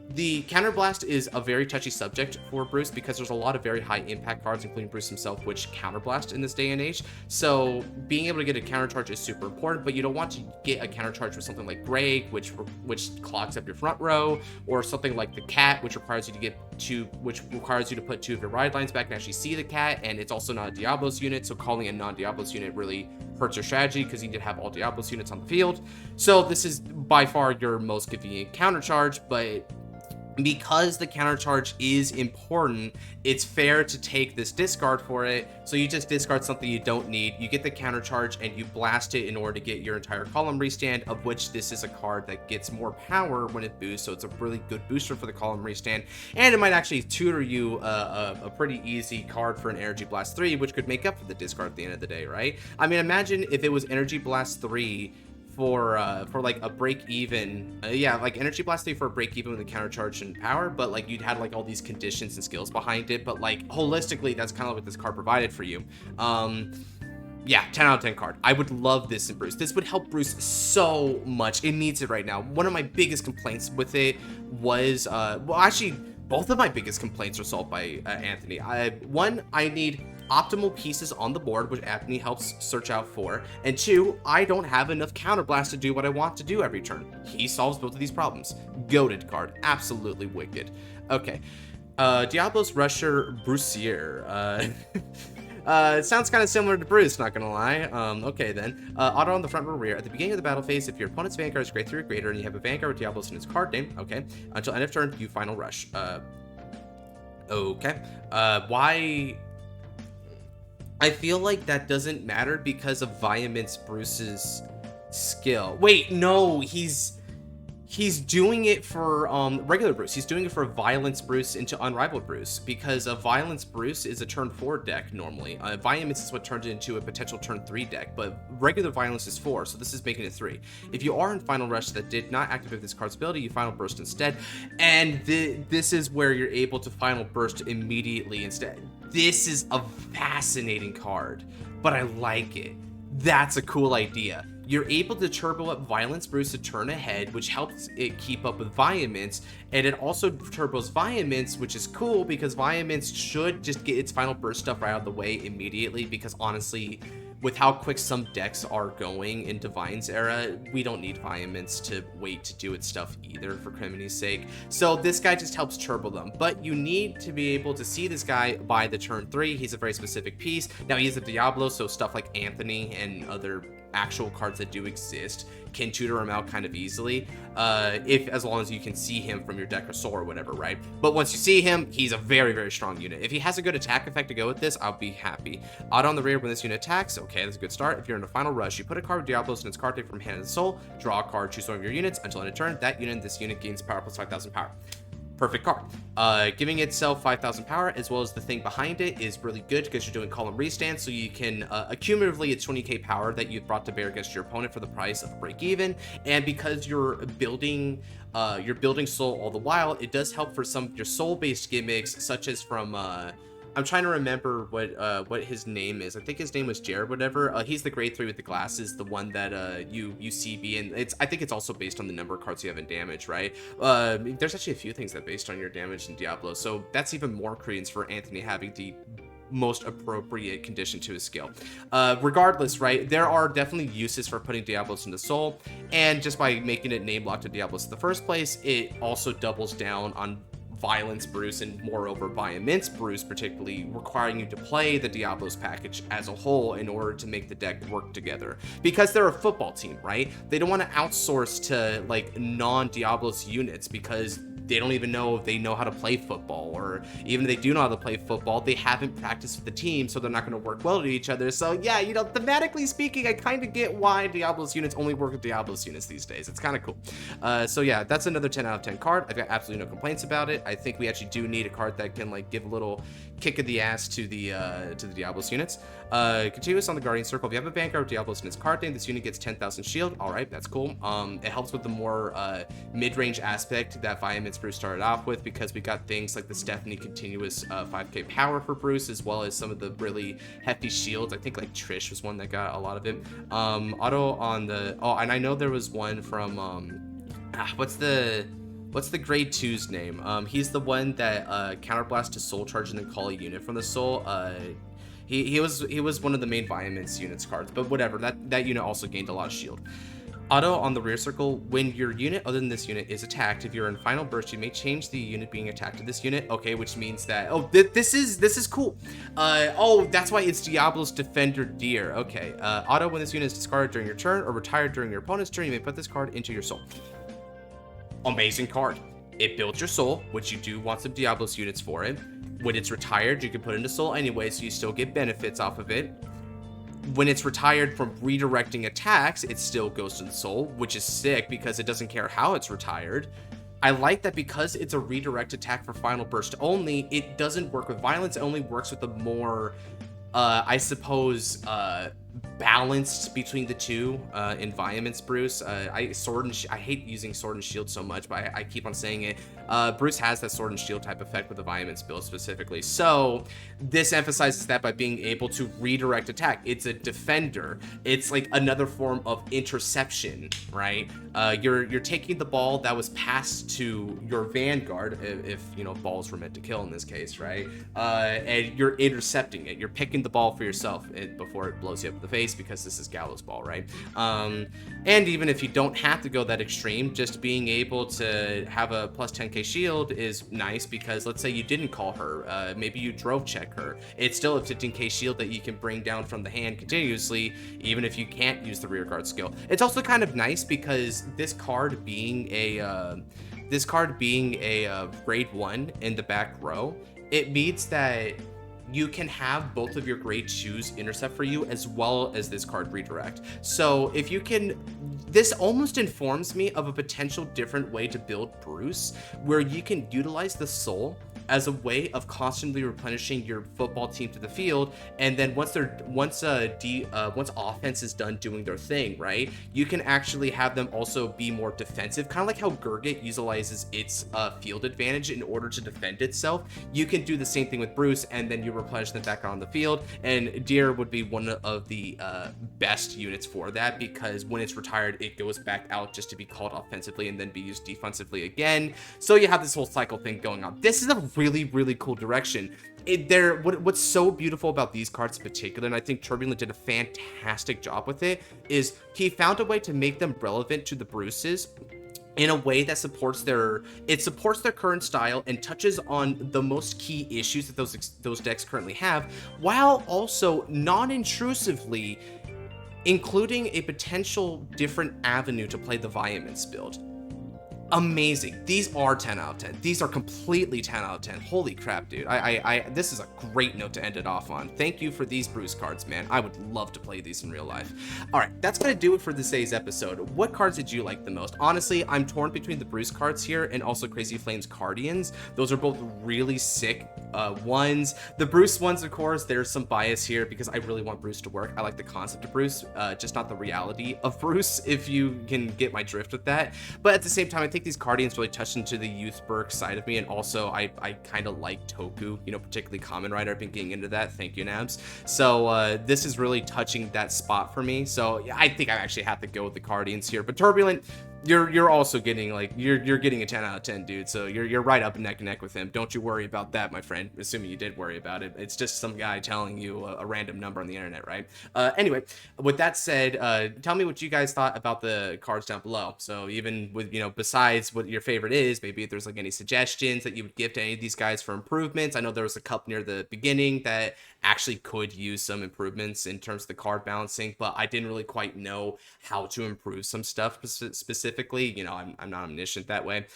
The Counterblast is a very touchy subject for Bruce because there's a lot of very high impact cards, including Bruce himself, which counterblast in this day and age. So being able to get a countercharge is super important, but you don't want to get a countercharge with something like Greg, which clogs up your front row, or something like the Cat, which requires you to put 2 of your ride lines back and actually see the Cat, and it's also not a Diablos unit, so calling a non-Diablos unit really hurts your strategy because you need to have all Diablos units on the field. So this is by far your most convenient countercharge, but because the countercharge is important, it's fair to take this discard for it. So you just discard something you don't need, you get the countercharge, and you blast it in order to get your entire column restand, of which this is a card that gets more power when it boosts, so it's a really good booster for the column restand, and it might actually tutor you a pretty easy card for an Energy Blast 3, which could make up for the discard at the end of the day, right? I mean, imagine if it was Energy Blast 3 for like a break even, like Energy Blast 3 for a break even with the countercharge and power, but like you'd had like all these conditions and skills behind it, but like holistically that's kind of what this card provided for you. Yeah, 10 out of 10 card. I would love this in Bruce. This would help Bruce so much. It needs it right now. One of my biggest complaints with it was well, actually both of my biggest complaints are solved by Anthony. One, I need optimal pieces on the board, which Anthony helps search out for, and 2, I don't have enough counterblast to do what I want to do every turn. He solves both of these problems. Goated card, absolutely wicked. Okay, Diablos Rusher Brucier. It sounds kind of similar to Bruce, not gonna lie. Okay then. Auto on the front or rear. At the beginning of the battle phase, if your opponent's Vanguard is grade 3 or greater and you have a Vanguard with Diablos in its card name, okay, until end of turn, you final rush. Okay. Why? I feel like that doesn't matter because of Vehement Bruce's skill. Wait, no, he's doing it for regular Bruce. He's doing it for Violence Bruce into Unrivaled Bruce, because a Violence Bruce is a turn 4 deck normally. Vehemence is what turns it into a potential turn 3 deck, but regular Violence is 4, so this is making it 3. If you are in Final Rush that did not activate this card's ability, you Final Burst instead, and this is where you're able to Final Burst immediately instead. This is a fascinating card, but I like it. That's a cool idea. You're able to turbo up Violence Bruce a turn ahead, which helps it keep up with Vehemence, and it also turbos Vehemence, which is cool because Vehemence should just get its final burst stuff right out of the way immediately, because honestly, with how quick some decks are going in Divine's era, we don't need Vehemence to wait to do its stuff either, for Crimini's sake. So this guy just helps turbo them, but you need to be able to see this guy by the turn 3. He's a very specific piece. Now he is a Diablo, so stuff like Anthony and other actual cards that do exist can tutor him out kind of easily, as long as you can see him from your deck or soul or whatever, right? But once you see him, he's a very, very strong unit. If he has a good attack effect to go with this, I'll be happy. Auto on the rear when this unit attacks, okay, that's a good start. If you're in a final rush, you put a card with Diablos in its card deck from hand and soul, draw a card, choose one of your units until end of turn. That unit, this unit gains power plus 5,000 power. Perfect card. Giving itself 5,000 power as well as the thing behind it is really good because you're doing column restand, so you can accumulatively it's 20k power that you've brought to bear against your opponent for the price of a break even, and because you're building soul all the while, it does help for some of your soul based gimmicks, such as from I'm trying to remember what his name is. I think his name was Jared, whatever. He's the grade 3 with the glasses, the one that you CB, and I think it's also based on the number of cards you have in damage, right? There's actually a few things that based on your damage in Diablo, so that's even more credence for Anthony having the most appropriate condition to his skill. Regardless, right, there are definitely uses for putting Diablos into soul, and just by making it name locked to Diablos in the first place, it also doubles down on Violence Bruce, and moreover Vehemence Bruce, particularly requiring you to play the Diablos package as a whole in order to make the deck work together, because they're a football team, right? They don't want to outsource to like non-Diablos units because they don't even know if they know how to play football, or even if they do know how to play football, they haven't practiced with the team, so they're not going to work well to each other. So yeah, you know, thematically speaking, I kind of get why Diablos units only work with Diablos units these days. It's kind of cool. So yeah, that's another 10 out of 10 card. I've got absolutely no complaints about it. I think we actually do need a card that can like give a little kick of the ass to the Diablos units. Continuous on the Guardian Circle. If you have a Vanguard Diablos in its card name, this unit gets 10,000 shield. All right, that's cool. It helps with the more mid-range aspect that Violence Bruce started off with, because we got things like the Stephanie continuous 5k power for Bruce, as well as some of the really hefty shields. I think like Trish was one that got a lot of it. Auto on the, oh, and I know there was one from what's the grade 2's name? He's the one that counterblast to soul charge and then call a unit from the soul. He was one of the main Violence units cards, but whatever. That unit also gained a lot of shield. Auto on the rear circle. When your unit other than this unit is attacked, if you're in final burst, you may change the unit being attacked to this unit. Okay, which means that, oh, this is cool. Oh, that's why it's Diablo's Defender Deer. Okay, auto when this unit is discarded during your turn or retired during your opponent's turn, you may put this card into your soul. Amazing card. It builds your soul, which you do want some Diablos units for it. When it's retired, you can put it into soul anyway, so you still get benefits off of it. When it's retired from redirecting attacks, it still goes to the soul, which is sick because it doesn't care how it's retired. I like that because it's a redirect attack for final burst only, it doesn't work with violence. It only works with the more, I suppose, balanced between the two environments. Bruce, I hate using sword and shield so much, but I keep on saying it. Bruce has that sword and shield type effect with the violence build specifically, so this emphasizes that by being able to redirect attack. It's a defender. It's like another form of interception, right? You're taking the ball that was passed to your Vanguard, if you know balls were meant to kill in this case, right? And you're intercepting it. You're picking the ball for yourself before it blows you up in the face, because this is Gallows Ball, right? And even if you don't have to go that extreme, just being able to have a plus 10k shield is nice, because let's say you didn't call her, maybe you drove check her, it's still a 15k shield that you can bring down from the hand continuously, even if you can't use the rear guard skill. It's also kind of nice because this card being a grade 1 in the back row, it means that you can have both of your grade 2s intercept for you, as well as this card redirect. So if you can, this almost informs me of a potential different way to build Bruce, where you can utilize the soul as a way of constantly replenishing your football team to the field, and then once offense is done doing their thing, right, you can actually have them also be more defensive, kind of like how Gurgit utilizes its field advantage in order to defend itself. You can do the same thing with Bruce, and then you replenish them back on the field, and Deer would be one of the best units for that, because when it's retired, it goes back out just to be called offensively and then be used defensively again. So you have this whole cycle thing going on. This is a really cool direction. What's so beautiful about these cards in particular, and I think Turbulent did a fantastic job with it, is he found a way to make them relevant to the Bruces in a way that supports their current style and touches on the most key issues that those decks currently have, while also non-intrusively including a potential different avenue to play the Violence build. Amazing. These are 10 out of 10. These are completely 10 out of 10. Holy crap, dude. This is a great note to end it off on. Thank you for these Bruce cards, man. I would love to play these in real life. All right, that's going to do it for this day's episode. What cards did you like the most? Honestly, I'm torn between the Bruce cards here and also Crazy Flames Guardians. Those are both really sick ones. The Bruce ones, of course, there's some bias here because I really want Bruce to work. I like the concept of Bruce, just not the reality of Bruce, if you can get my drift with that. But at the same time, I think these Guardians really touched into the youth Burke side of me, and also I kind of like Toku, you know, particularly Kamen Rider. I've been getting into that. Thank you, Nabs. So this is really touching that spot for me. So yeah, I think I actually have to go with the Guardians here. But Turbulent, you're also getting like you're getting a 10 out of 10, dude. So you're right up neck and neck with him. Don't you worry about that, my friend. Assuming you did worry about it. It's just some guy telling you a random number on the internet, right? Anyway, with that said, tell me what you guys thought about the cards down below. So even with, you know, besides what your favorite is, maybe if there's like any suggestions that you would give to any of these guys for improvements. I know there was a couple near the beginning that actually could use some improvements in terms of the card balancing, but I didn't really quite know how to improve some stuff specifically. specifically. You know, I'm not omniscient that way.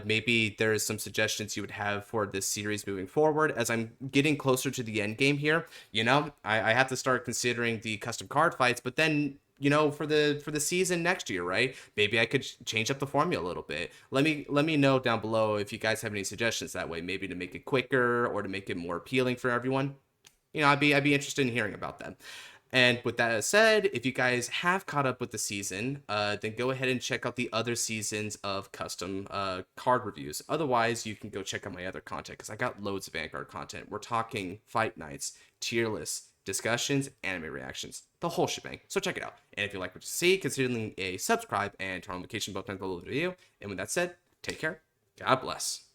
Maybe there's some suggestions you would have for this series moving forward. As I'm getting closer to the end game here, you know, I have to start considering the custom card fights, but then, you know, for the season next year, right? Maybe I could change up the formula a little bit. Let me know down below if you guys have any suggestions that way, maybe to make it quicker or to make it more appealing for everyone. You know, I'd be interested in hearing about that. And with that said, if you guys have caught up with the season, then go ahead and check out the other seasons of custom card reviews. Otherwise, you can go check out my other content because I got loads of Vanguard content. We're talking fight nights, tier lists, discussions, anime reactions, the whole shebang. So check it out. And if you like what you see, consider leaving a subscribe and turn on the notification button below the video. And with that said, take care. God bless.